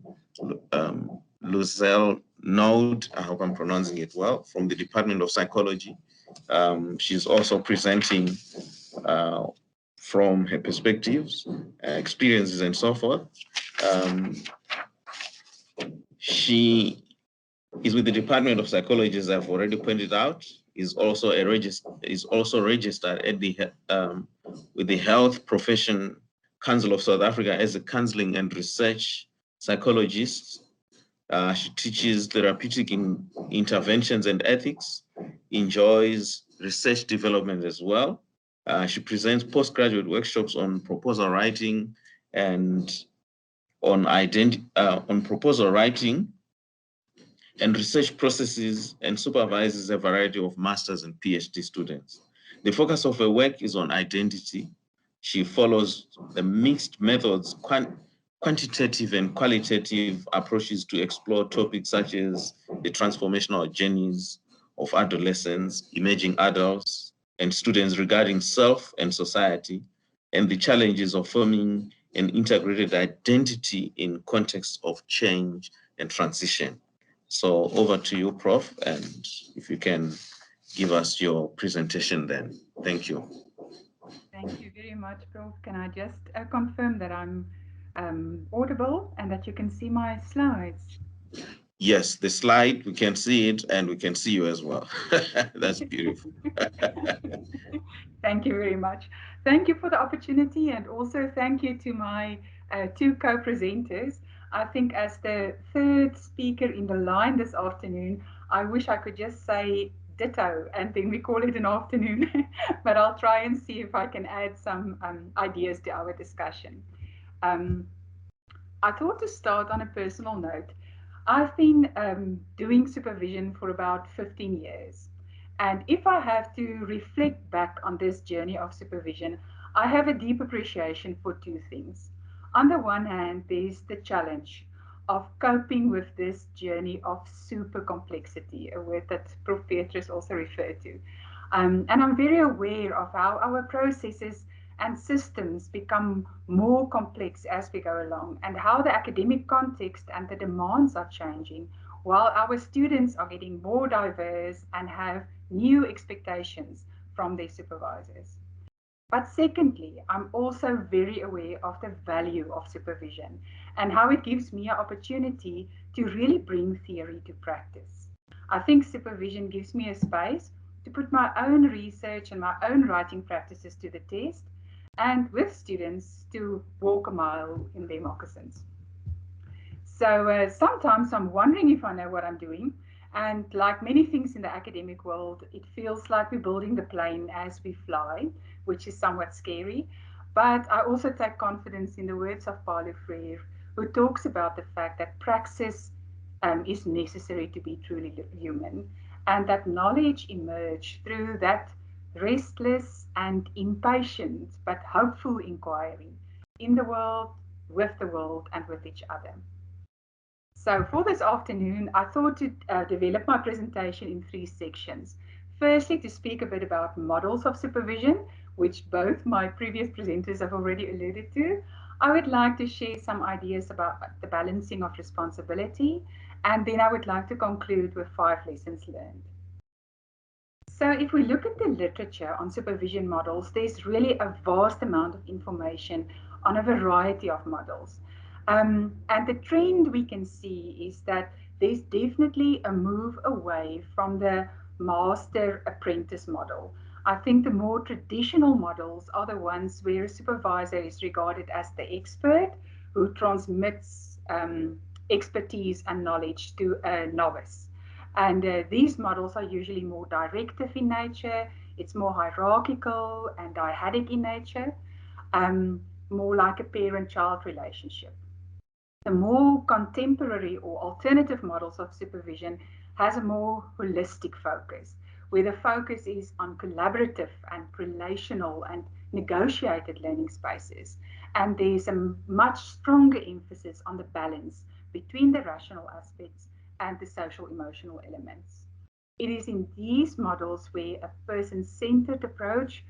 Speaker 1: Luzelle Naudé, I hope I'm pronouncing it well, from the Department of Psychology. She's also presenting from her perspectives, experiences, and so forth. She is with the Department of Psychology, as I've already pointed out. Is also registered at the with the Health Profession Council of South Africa as a counseling and research psychologist. She teaches therapeutic interventions and ethics, enjoys research development as well. She presents postgraduate workshops on proposal writing and on proposal writing and research processes, and supervises a variety of master's and PhD students. The focus of her work is on identity. She follows the mixed methods, quantitative and qualitative approaches to explore topics such as the transformational journeys of adolescents, emerging adults, and students regarding self and society, and the challenges of forming an integrated identity in context of change and transition. So over to you, Prof, and if you can give us your presentation then. Thank you.
Speaker 4: Thank you very much, Prof. Can I just confirm that I'm audible and that you can see my slides?
Speaker 1: Yes, the slide, we can see it, and we can see you as well. That's beautiful.
Speaker 4: Thank you very much. Thank you for the opportunity, and also thank you to my two co-presenters. I think as the third speaker in the line this afternoon, I wish I could just say ditto and then we call it an afternoon, but I'll try and see if I can add some ideas to our discussion. I thought to start on a personal note. I've been doing supervision for about 15 years. And if I have to reflect back on this journey of supervision, I have a deep appreciation for two things. On the one hand, there's the challenge of coping with this journey of super complexity, a word that Prof Petrus also referred to. And I'm very aware of how our processes and systems become more complex as we go along, and how the academic context and the demands are changing, while our students are getting more diverse and have new expectations from their supervisors. But secondly, I'm also very aware of the value of supervision and how it gives me an opportunity to really bring theory to practice. I think supervision gives me a space to put my own research and my own writing practices to the test, and with students to walk a mile in their moccasins. So sometimes I'm wondering if I know what I'm doing. And like many things in the academic world, it feels like we're building the plane as we fly, which is somewhat scary. But I also take confidence in the words of Paulo Freire, who talks about the fact that praxis is necessary to be truly human, and that knowledge emerges through that restless and impatient but hopeful inquiry in the world, with the world, and with each other. So for this afternoon, I thought to develop my presentation in three sections. Firstly, to speak a bit about models of supervision, which both my previous presenters have already alluded to. I would like to share some ideas about the balancing of responsibility, and then I would like to conclude with 5 lessons learned. So if we look at the literature on supervision models, there's really a vast amount of information on a variety of models. And the trend we can see is that there's definitely a move away from the master-apprentice model. I think the more traditional models are the ones where a supervisor is regarded as the expert who transmits expertise and knowledge to a novice. And these models are usually more directive in nature, It's more hierarchical and dyadic in nature, more like a parent-child relationship. The more contemporary or alternative models of supervision has a more holistic focus, where the focus is on collaborative and relational and negotiated learning spaces. And there's a much stronger emphasis on the balance between the rational aspects and the social emotional elements. It is in these models where a person-centered approach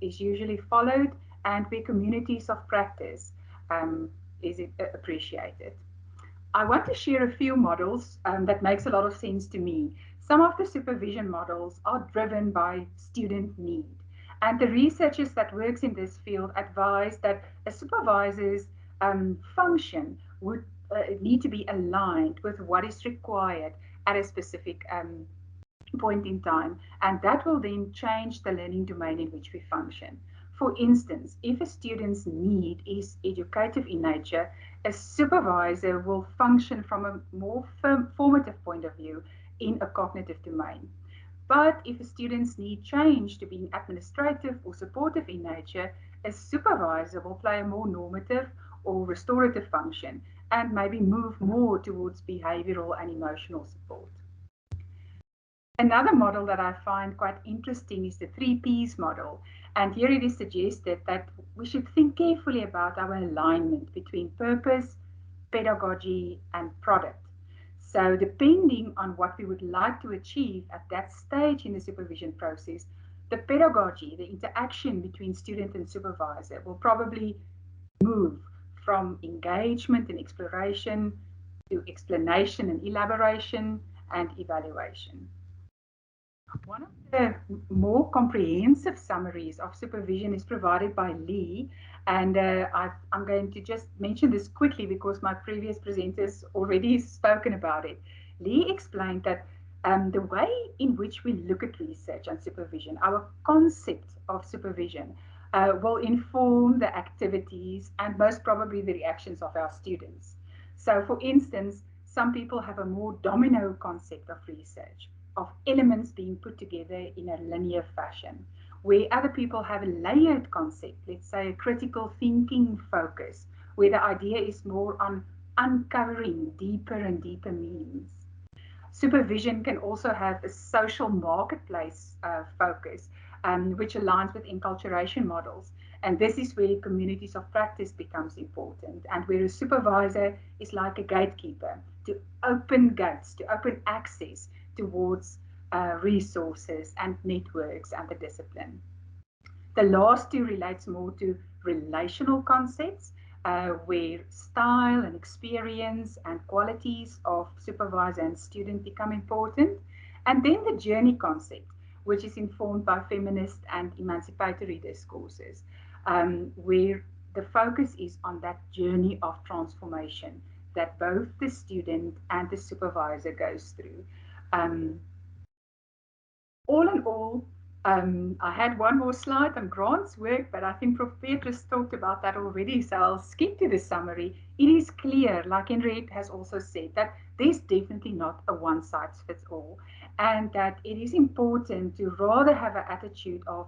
Speaker 4: is usually followed, and where communities of practice is appreciated. I want to share a few models that makes a lot of sense to me. Some of the supervision models are driven by student need. And the researchers that works in this field advise that a supervisor's function would need to be aligned with what is required at a specific point in time, and that will then change the learning domain in which we function. For instance, if a student's need is educative in nature, a supervisor will function from a more formative point of view in a cognitive domain. But if a student's need change to being administrative or supportive in nature, a supervisor will play a more normative or restorative function and maybe move more towards behavioral and emotional support. Another model that I find quite interesting is the 3Ps model. And here it is suggested that we should think carefully about our alignment between purpose, pedagogy, and product. So depending on what we would like to achieve at that stage in the supervision process, the pedagogy, the interaction between student and supervisor, will probably move from engagement and exploration to explanation and elaboration and evaluation. One of the more comprehensive summaries of supervision is provided by Lee, and I'm going to just mention this quickly because my previous presenters already spoken about it. Lee explained that the way in which we look at research and supervision, our concept of supervision, will inform the activities and most probably the reactions of our students. So, for instance, some people have a more domino concept of research, of elements being put together in a linear fashion, where other people have a layered concept, let's say a critical thinking focus, where the idea is more on uncovering deeper and deeper meanings. Supervision can also have a social marketplace focus, which aligns with enculturation models. And this is where communities of practice becomes important, and where a supervisor is like a gatekeeper to open gates, to open access towards resources and networks and the discipline. The last two relates more to relational concepts, where style and experience and qualities of supervisor and student become important. And then the journey concept, which is informed by feminist and emancipatory discourses, where the focus is on that journey of transformation that both the student and the supervisor goes through. All in all, I had one more slide on grants work, but I think Prof Petrus talked about that already, so I'll skip to the summary. It is clear, like Henriëtte has also said, that there's definitely not a one-size-fits-all, and that it is important to rather have an attitude of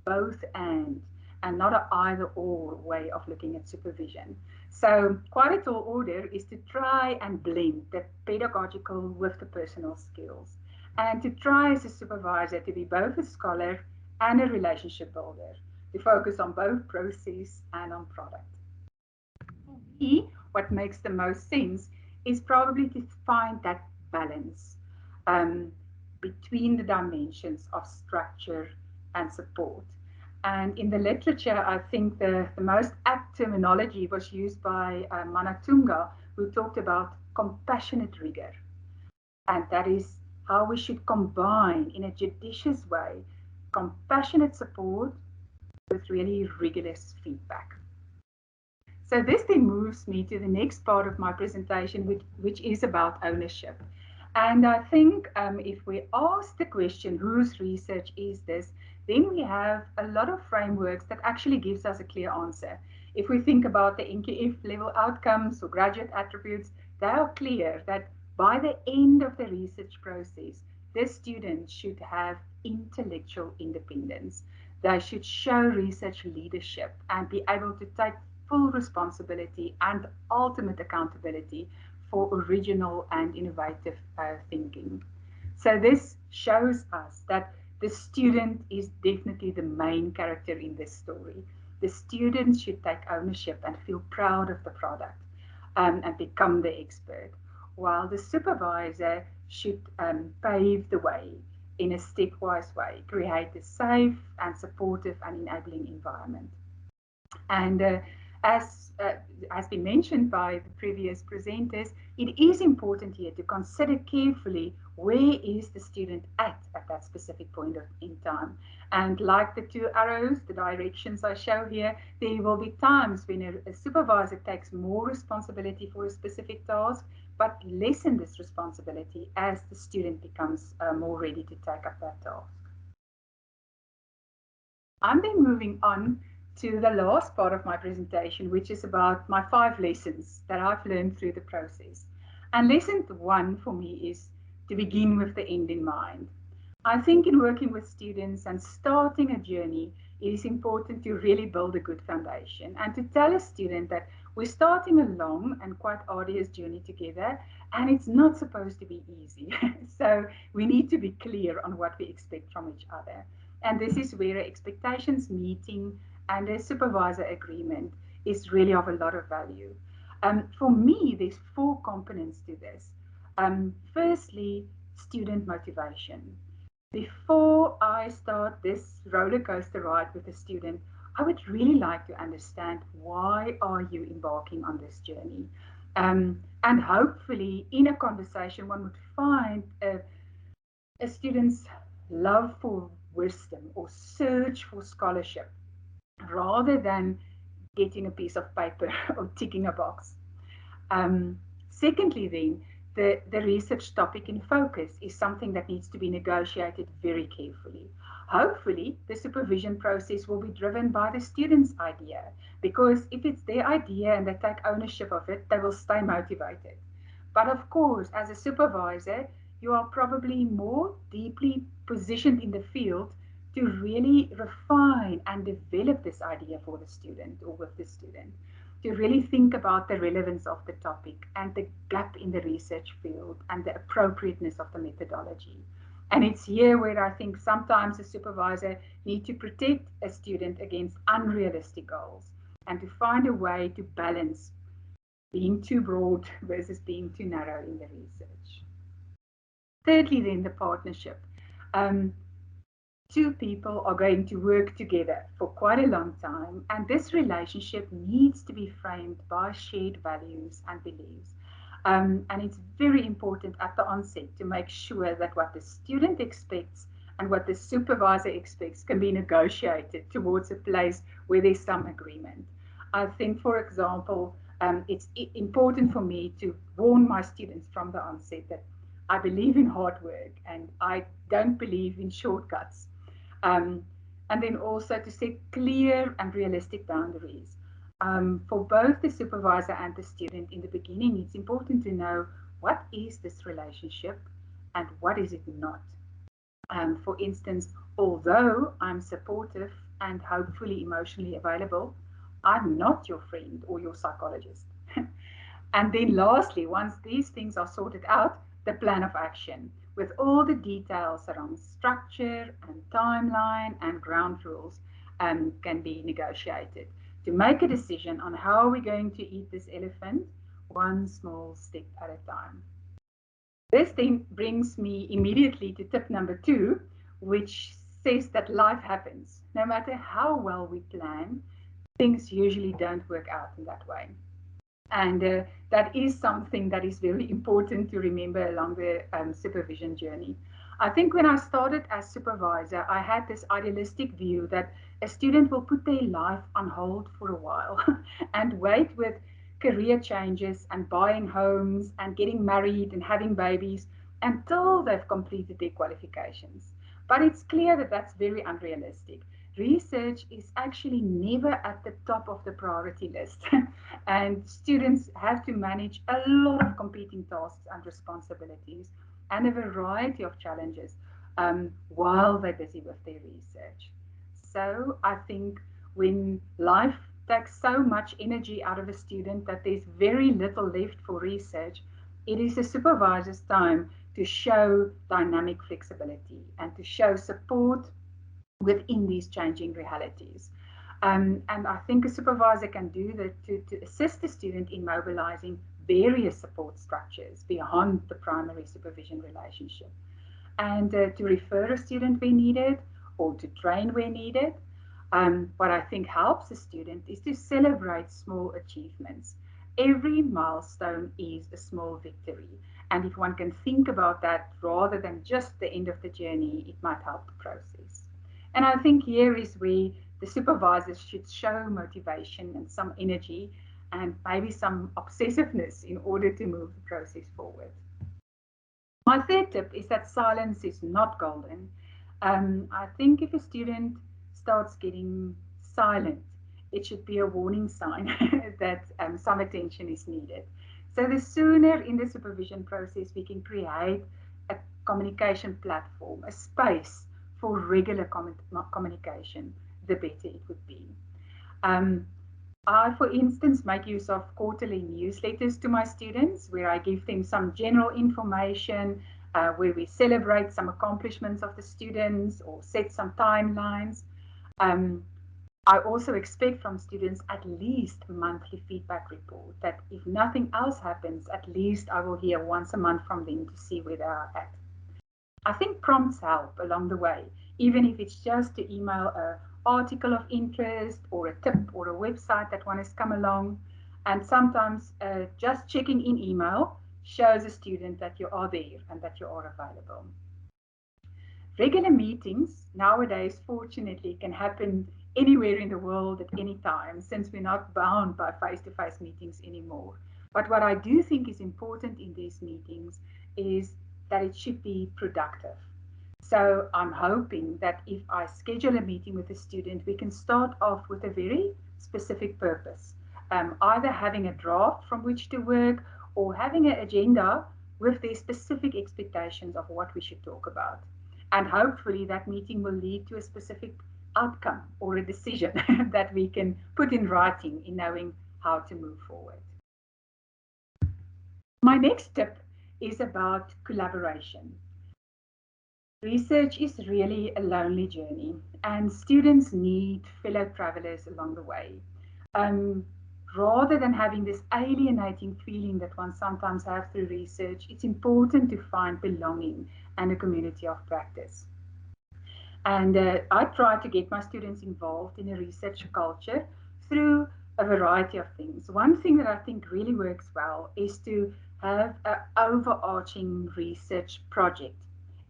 Speaker 4: both and not an either-or way of looking at supervision. So quite a tall order is to try and blend the pedagogical with the personal skills, and to try as a supervisor to be both a scholar and a relationship builder, to focus on both process and on product. For me, what makes the most sense is probably to find that balance between the dimensions of structure and support. And in the literature, I think the most apt terminology was used by Manatunga, who talked about compassionate rigor. And that is how we should combine in a judicious way compassionate support with really rigorous feedback. So this then moves me to the next part of my presentation, which is about ownership. And I think if we ask the question, whose research is this, then we have a lot of frameworks that actually gives us a clear answer. If we think about the NQF level outcomes or graduate attributes, they are clear that by the end of the research process, this student should have intellectual independence. They should show research leadership and be able to take full responsibility and ultimate accountability for original and innovative thinking. So this shows us that the student is definitely the main character in this story. The student should take ownership and feel proud of the product and become the expert, while the supervisor should pave the way in a stepwise way, create a safe and supportive and enabling environment. And as has been mentioned by the previous presenters, it is important here to consider carefully where is the student at that specific point in time. And like the two arrows, the directions I show here, there will be times when a supervisor takes more responsibility for a specific task, but lessen this responsibility as the student becomes more ready to take up that task. I'm then moving on to the last part of my presentation, which is about my 5 lessons that I've learned through the process. And lesson 1 for me is to begin with the end in mind. I think in working with students and starting a journey, it is important to really build a good foundation and to tell a student that we're starting a long and quite arduous journey together, and it's not supposed to be easy. So we need to be clear on what we expect from each other. And this is where an expectations meeting and a supervisor agreement is really of a lot of value. For me, there's 4 components to this. Firstly, student motivation. Before I start this roller coaster ride with a student, I would really like to understand, why are you embarking on this journey? And hopefully in a conversation, one would find a student's love for wisdom or search for scholarship, rather than getting a piece of paper or ticking a box. Secondly, then, the research topic in focus is something that needs to be negotiated very carefully. Hopefully, the supervision process will be driven by the student's idea, because if it's their idea and they take ownership of it, they will stay motivated. But of course, as a supervisor, you are probably more deeply positioned in the field to really refine and develop this idea for the student or with the student, to really think about the relevance of the topic and the gap in the research field and the appropriateness of the methodology. And it's here where I think sometimes a supervisor needs to protect a student against unrealistic goals and to find a way to balance being too broad versus being too narrow in the research. Thirdly, then, the partnership. 2 people are going to work together for quite a long time, and this relationship needs to be framed by shared values and beliefs. And it's very important at the onset to make sure that what the student expects and what the supervisor expects can be negotiated towards a place where there's some agreement. I think, for example, it's important for me to warn my students from the onset that I believe in hard work and I don't believe in shortcuts. And then also to set clear and realistic boundaries. For both the supervisor and the student in the beginning, it's important to know, what is this relationship and what is it not. For instance, although I'm supportive and hopefully emotionally available, I'm not your friend or your psychologist. And then lastly, once these things are sorted out, the plan of action with all the details around structure and timeline and ground rules can be negotiated to make a decision on how we're going to eat this elephant, one small step at a time. This then brings me immediately to tip number 2, which says that life happens. No matter how well we plan, things usually don't work out in that way. And that is something that is very important to remember along the supervision journey. I think when I started as supervisor, I had this idealistic view that a student will put their life on hold for a while and wait with career changes and buying homes and getting married and having babies until they've completed their qualifications. But it's clear that that's very unrealistic. Research is actually never at the top of the priority list. And students have to manage a lot of competing tasks and responsibilities and a variety of challenges while they're busy with their research. So I think when life takes so much energy out of a student that there's very little left for research, it is the supervisor's time to show dynamic flexibility and to show support within these changing realities. And I think a supervisor can do that to assist the student in mobilizing various support structures beyond the primary supervision relationship, and to refer a student where needed or to train where needed. What I think helps a student is to celebrate small achievements. Every milestone is a small victory. And if one can think about that rather than just the end of the journey, it might help the process. And I think here is where the supervisors should show motivation and some energy and maybe some obsessiveness in order to move the process forward. My third tip is that silence is not golden. I think if a student starts getting silent, it should be a warning sign that some attention is needed. So the sooner in the supervision process we can create a communication platform, a space for regular communication, the better it would be. I, for instance, make use of quarterly newsletters to my students where I give them some general information, where we celebrate some accomplishments of the students or set some timelines. I also expect from students at least a monthly feedback report that if nothing else happens, at least I will hear once a month from them to see where they are at. I think prompts help along the way, even if it's just to email an article of interest or a tip or a website that one has come along. And sometimes just checking in email shows a student that you are there and that you are available. Regular meetings nowadays, fortunately, can happen anywhere in the world at any time, since we're not bound by face-to-face meetings anymore. But what I do think is important in these meetings is that it should be productive. So I'm hoping that if I schedule a meeting with a student, we can start off with a very specific purpose, either having a draft from which to work or having an agenda with their specific expectations of what we should talk about. And hopefully that meeting will lead to a specific outcome or a decision that we can put in writing in knowing how to move forward. My next tip is about collaboration. Research is really a lonely journey, and students need fellow travelers along the way. Rather than having this alienating feeling that one sometimes has through research, it's important to find belonging and a community of practice. And I try to get my students involved in a research culture through a variety of things. One thing that I think really works well is to have an overarching research project,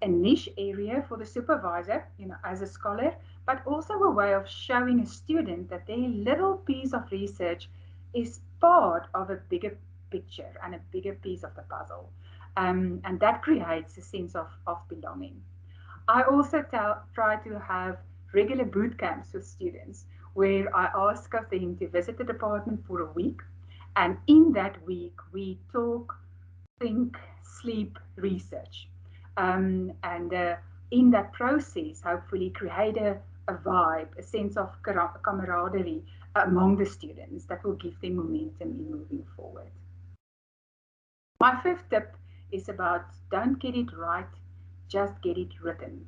Speaker 4: a niche area for the supervisor, as a scholar, but also a way of showing a student that their little piece of research is part of a bigger picture and a bigger piece of the puzzle. And that creates a sense of belonging. I also try to have regular boot camps with students where I ask of them to visit the department for a week. And in that week, we talk, think, sleep, research. And in that process, hopefully create a vibe, a sense of camaraderie among the students that will give them momentum in moving forward. My fifth tip is about don't get it right, just get it written.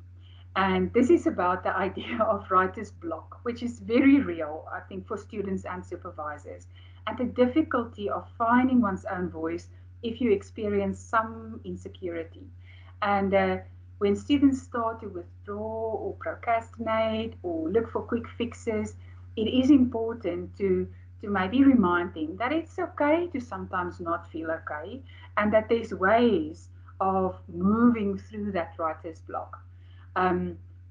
Speaker 4: And this is about the idea of writer's block, which is very real, I think, for students and supervisors, and the difficulty of finding one's own voice if you experience some insecurity. And when students start to withdraw or procrastinate or look for quick fixes, it is important to maybe remind them that it's okay to sometimes not feel okay, and that there's ways of moving through that writer's block.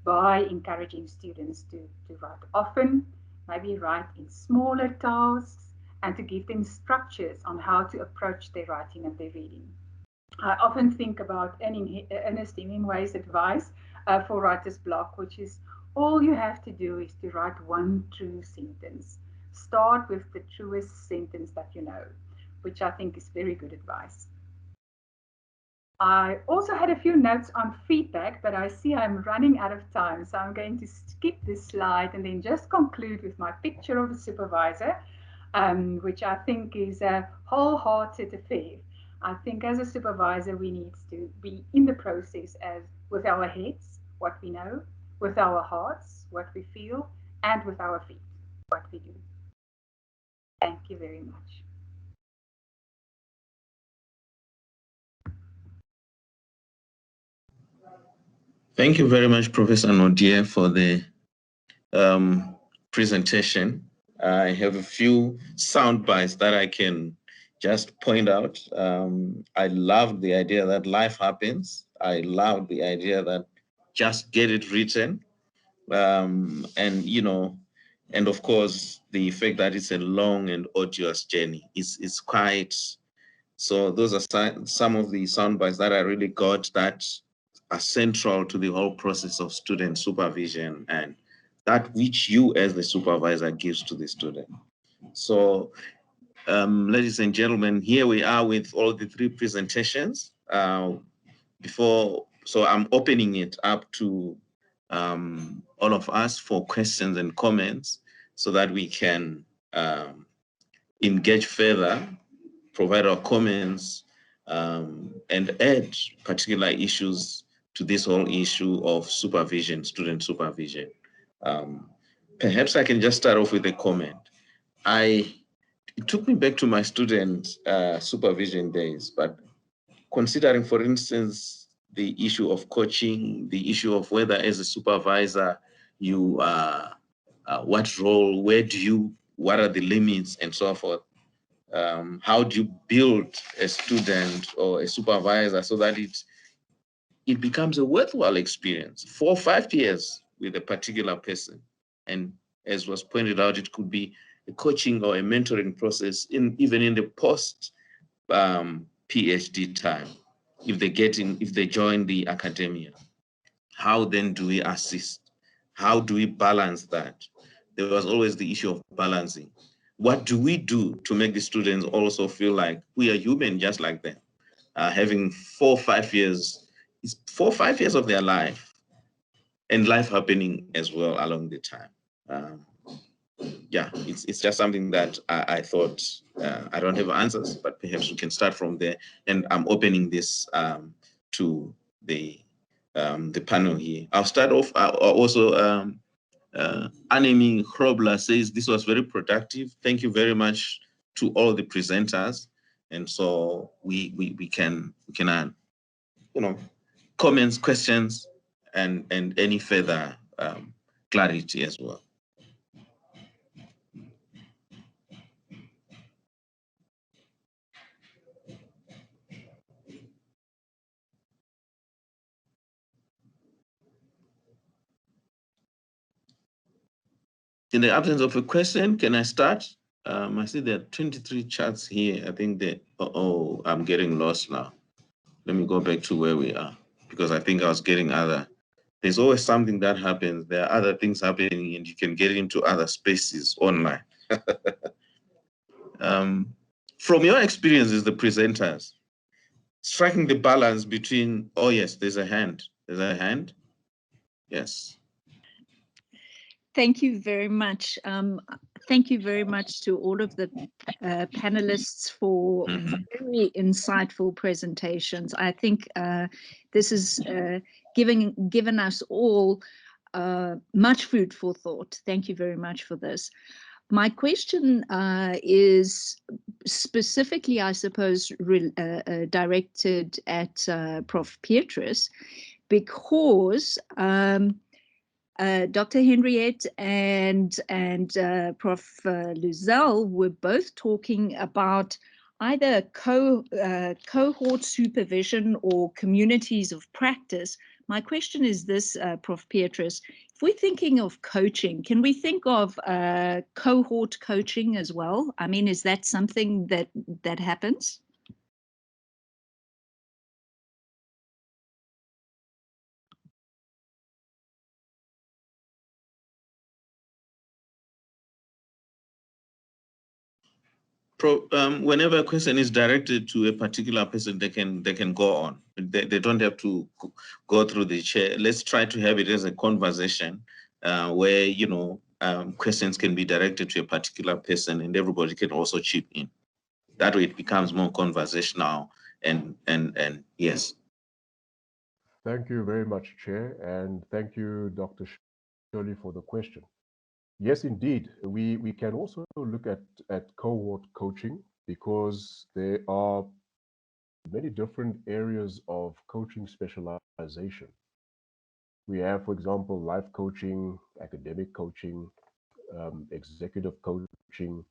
Speaker 4: By encouraging students to write often, maybe write in smaller tasks, and to give them structures on how to approach their writing and their reading. I often think about Ernest Hemingway's advice for writer's block, which is all you have to do is to write one true sentence. Start with the truest sentence that you know, which I think is very good advice. I also had a few notes on feedback, but I see I'm running out of time, so I'm going to skip this slide and then just conclude with my picture of a supervisor, which I think is a wholehearted affair. I think as a supervisor, we need to be in the process as with our heads, what we know, with our hearts, what we feel, and with our feet, what we do. Thank you very much.
Speaker 1: Thank you very much, Professor Naudé, for the presentation. I have a few sound bites that I can just point out. I love the idea that life happens. I love the idea that just get it written. And, you know, and of course, the fact that it's a long and arduous journey is quite, so those are some of the sound bites that I really got that are central to the whole process of student supervision and that which you as the supervisor gives to the student. So, ladies and gentlemen, here we are with all the three presentations. So I'm opening it up to all of us for questions and comments so that we can engage further, provide our comments, and add particular issues to this whole issue of supervision, student supervision. Perhaps I can just start off with a comment. It took me back to my student supervision days, but considering, for instance, the issue of coaching, the issue of whether as a supervisor, you what role, what are the limits and so forth. How do you build a student or a supervisor so that it becomes a worthwhile experience? 4 or 5 years with a particular person. And as was pointed out, it could be a coaching or a mentoring process even in the post PhD time, if they join the academia. How then do we assist? How do we balance that? There was always the issue of balancing. What do we do to make the students also feel like we are human just like them? Having 4 or 5 years, it's 4 or 5 years of their life and life happening as well along the time. Yeah, it's just something that I thought, I don't have answers, but perhaps we can start from there. And I'm opening this to the panel here. I'll start off also. Anemi Hrobla says this was very productive. Thank you very much to all the presenters. And so we can add, comments, questions, and any further clarity as well. In the absence of a question, can I start? I see there are 23 charts here. I think I'm getting lost now. Let me go back to where we are, because I think I was getting there's always something that happens. There are other things happening and you can get into other spaces online. From your experience as the presenters, striking the balance between, oh yes, there's a hand. Yes.
Speaker 5: Thank you very much. Thank you very much to all of the panelists for very insightful presentations. I think this is given us all much food for thought. Thank you very much for this. My question is specifically, I suppose, directed at Prof Petrus, because Dr. Henriëtte and Prof Luzelle were both talking about either cohort supervision or communities of practice. My question is this, Prof Petrus, if we're thinking of coaching, can we think of cohort coaching as well? I mean, is that something that happens?
Speaker 1: Whenever a question is directed to a particular person, they can go on. They don't have to go through the chair. Let's try to have it as a conversation where, you know, questions can be directed to a particular person and everybody can also chip in. That way it becomes more conversational and yes.
Speaker 3: Thank you very much, Chair, and thank you, Dr. Shirley, for the question. Yes, indeed. We can also look at cohort coaching because there are many different areas of coaching specialization. We have, for example, life coaching, academic coaching, executive coaching.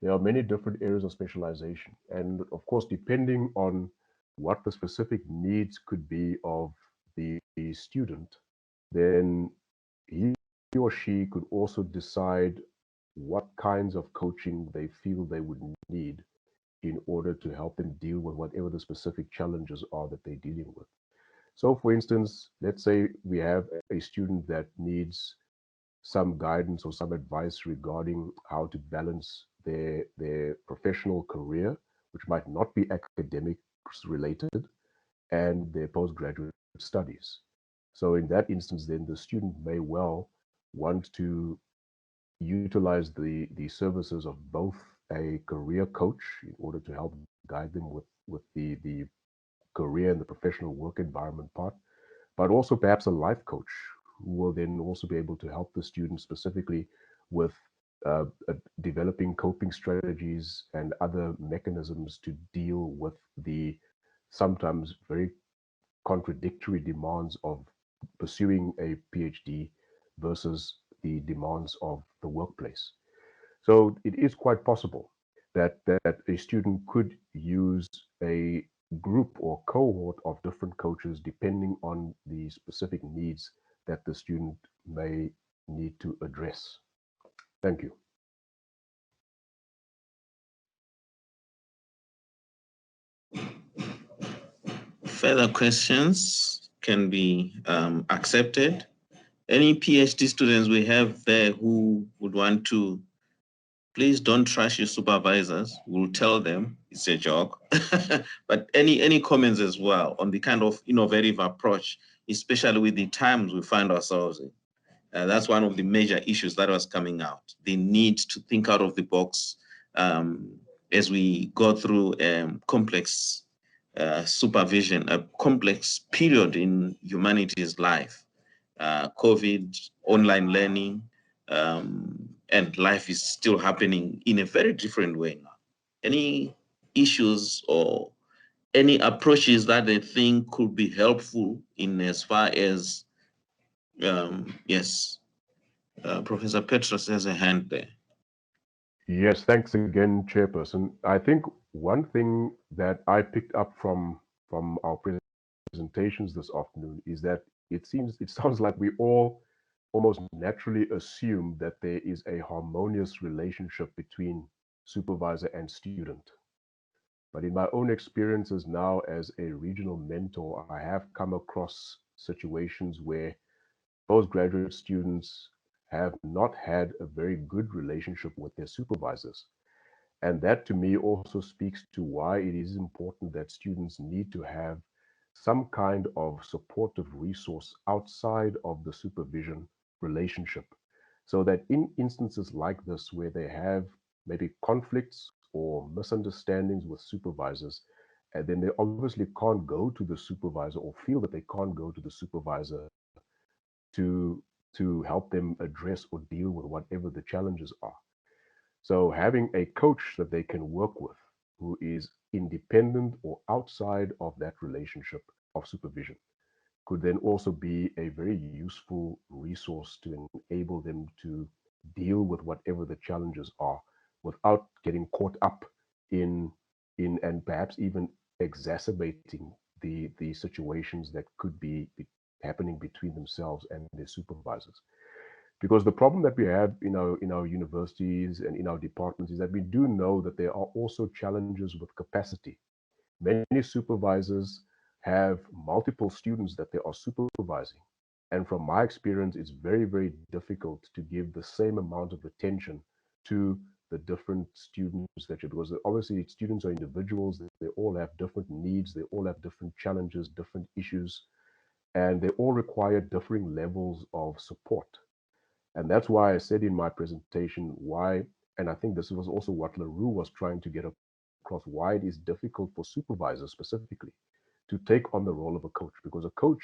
Speaker 3: There are many different areas of specialization. And of course, depending on what the specific needs could be of the student, then he or she could also decide what kinds of coaching they feel they would need in order to help them deal with whatever the specific challenges are that they're dealing with. So for instance, let's say we have a student that needs some guidance or some advice regarding how to balance their professional career, which might not be academics related, and their postgraduate studies. So in that instance, then the student may well want to utilize the services of both a career coach in order to help guide them with the career and the professional work environment part, but also perhaps a life coach who will then also be able to help the student specifically with developing coping strategies and other mechanisms to deal with the sometimes very contradictory demands of pursuing a PhD versus the demands of the workplace. So it is quite possible that a student could use a group or cohort of different coaches depending on the specific needs that the student may need to address. Thank you.
Speaker 1: Further questions can be accepted. Any PhD students we have there who would want to, please don't trash your supervisors. We'll tell them it's a joke. But any comments as well on the kind of innovative approach, especially with the times we find ourselves in? That's one of the major issues that was coming out. The need to think out of the box as we go through complex supervision, a complex period in humanities life. COVID, online learning, and life is still happening in a very different way now. Any issues or any approaches that they think could be helpful in as far as, yes, Professor Petrus has a hand there.
Speaker 3: Yes, thanks again, Chairperson. I think one thing that I picked up from our presentations this afternoon is that it sounds like we all almost naturally assume that there is a harmonious relationship between supervisor and student. But in my own experiences now as a regional mentor, I have come across situations where postgraduate students have not had a very good relationship with their supervisors. And that to me also speaks to why it is important that students need to have some kind of supportive resource outside of the supervision relationship. So that in instances like this, where they have maybe conflicts or misunderstandings with supervisors, and then they obviously can't go to the supervisor or feel that they can't go to the supervisor to help them address or deal with whatever the challenges are. So having a coach that they can work with who is independent or outside of that relationship of supervision could then also be a very useful resource to enable them to deal with whatever the challenges are without getting caught up in and perhaps even exacerbating the situations that could be happening between themselves and their supervisors. Because the problem that we have in our universities and in our departments is that we do know that there are also challenges with capacity. Many supervisors have multiple students that they are supervising. And from my experience, it's very, very difficult to give the same amount of attention to the different students that you, because obviously students are individuals, they all have different needs, they all have different challenges, different issues, and they all require differing levels of support. And that's why I said in my presentation why, and I think this was also what LaRue was trying to get across, why it is difficult for supervisors specifically to take on the role of a coach, because a coach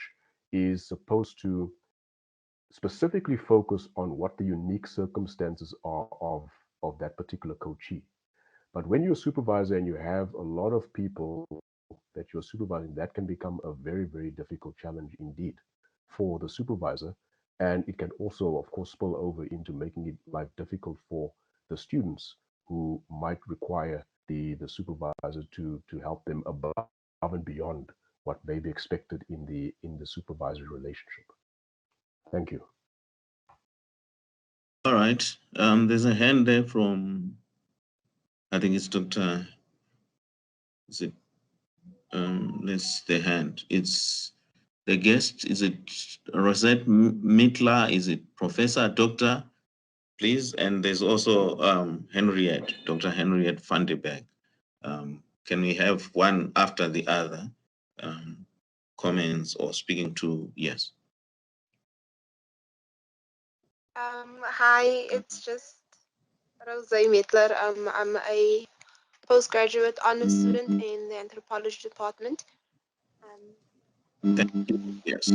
Speaker 3: is supposed to specifically focus on what the unique circumstances are of that particular coachee. But when you're a supervisor and you have a lot of people that you're supervising, that can become a very, very difficult challenge indeed for the supervisor. And it can also, of course, spill over into making it life difficult for the students who might require the supervisor to help them above and beyond what may be expected in the supervisory relationship. Thank you.
Speaker 1: All right. There's a hand there from, I think it's Dr. Is it? Let's the hand. It's the guest. Is it Rosette Mitla? Is it Professor, Doctor? Please. And there's also Henriëtte, Dr. Henriëtte van der Berg. Can we have one after the other? Comments or speaking to, yes.
Speaker 6: Hi, it's just Rosette Mitla. I'm a postgraduate honors student in the Anthropology department.
Speaker 1: Thank you. Yes.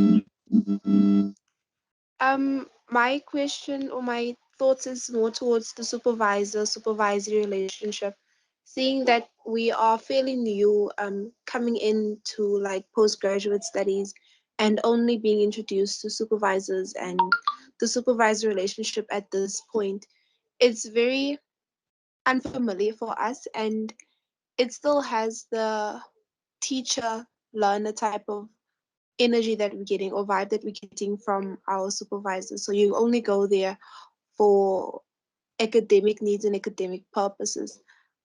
Speaker 6: My question or my thoughts is more towards the supervisory relationship. Seeing that we are fairly new, coming into like postgraduate studies and only being introduced to supervisors and the supervisor relationship at this point, it's very unfamiliar for us, and it still has the teacher learner type of energy that we're getting or vibe that we're getting from our supervisors. So you only go there for academic needs and academic purposes.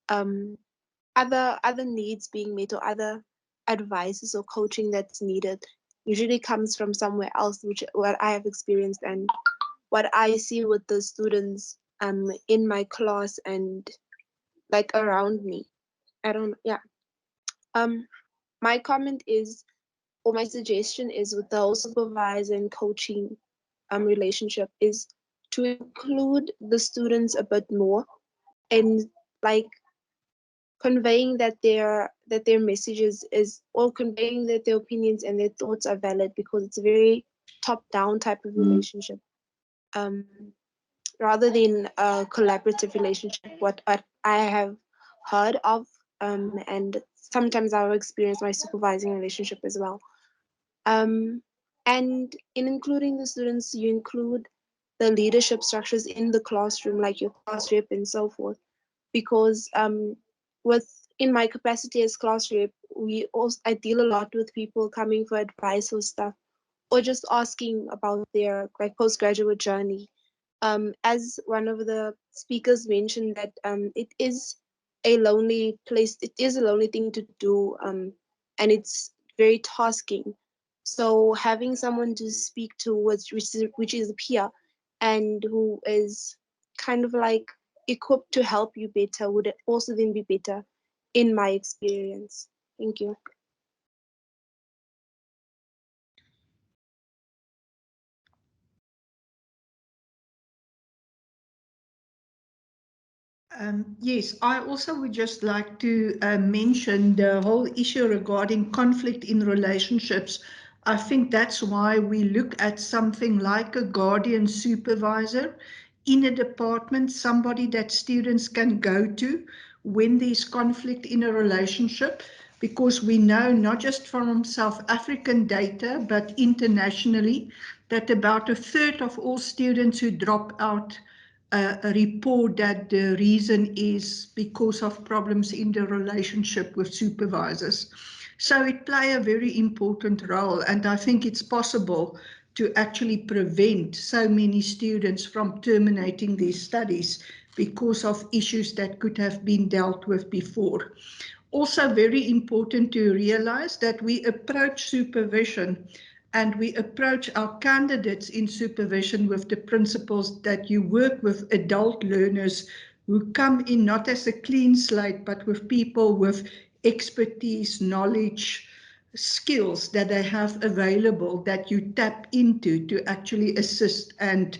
Speaker 6: Other needs being met or other advices or coaching that's needed usually comes from somewhere else, which what I have experienced and what I see with the students in my class and like around me. My comment is, or my suggestion is, with the whole supervisor and coaching relationship, is to include the students a bit more and like conveying that their messages is, or conveying that their opinions and their thoughts are valid, because it's a very top-down type of relationship, rather than a collaborative relationship, what I have heard of, and sometimes I've experienced my supervising relationship as well. And in including the students, you include the leadership structures in the classroom, like your class rep and so forth, because in my capacity as class rep, I deal a lot with people coming for advice or stuff, or just asking about their like postgraduate journey. As one of the speakers mentioned, that it is a lonely place, it is a lonely thing to do, and it's very tasking. So having someone to speak to, which is a peer, and who is kind of like equipped to help you better, would also then be better, in my experience. Thank you.
Speaker 2: Yes, I also would just like to mention the whole issue regarding conflict in relationships. I think that's why we look at something like a guardian supervisor in a department, somebody that students can go to when there's conflict in a relationship, because we know not just from South African data, but internationally, that about a third of all students who drop out report that the reason is because of problems in the relationship with supervisors. So it plays a very important role, and I think it's possible to actually prevent so many students from terminating their studies because of issues that could have been dealt with before. Also very important to realize that we approach supervision and we approach our candidates in supervision with the principles that you work with adult learners who come in not as a clean slate, but with people with expertise, knowledge, skills that they have available that you tap into to actually assist and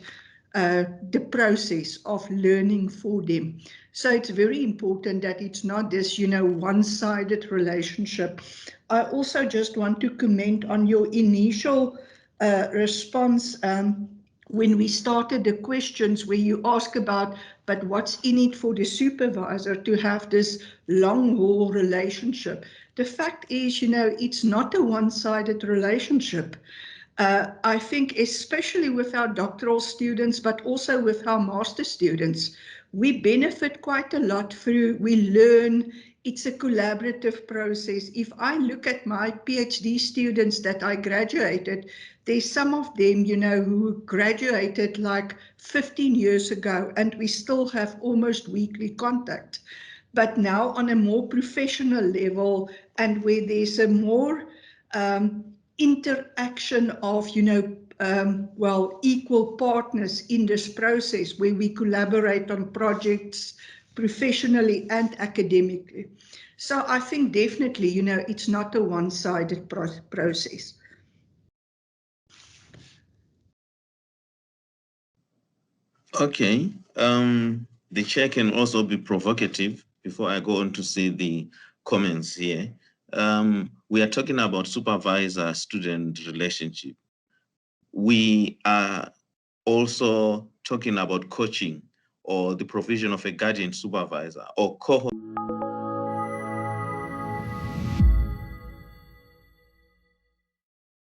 Speaker 2: the process of learning for them. So it's very important that it's not this, one-sided relationship. I also just want to comment on your initial response when we started the questions where you ask about, but what's in it for the supervisor to have this long-haul relationship? The fact is, it's not a one-sided relationship. I think especially with our doctoral students, but also with our master students, we benefit quite a lot through, we learn, it's a collaborative process. If I look at my PhD students that I graduated, there's some of them, who graduated like 15 years ago, and we still have almost weekly contact. But now on a more professional level, and where there's a more interaction of, equal partners in this process where we collaborate on projects professionally and academically. So I think definitely, it's not a one-sided process.
Speaker 1: Okay. The chair can also be provocative before I go on to see the comments here. We are talking about supervisor-student relationship. We are also talking about coaching or the provision of a guardian supervisor or cohort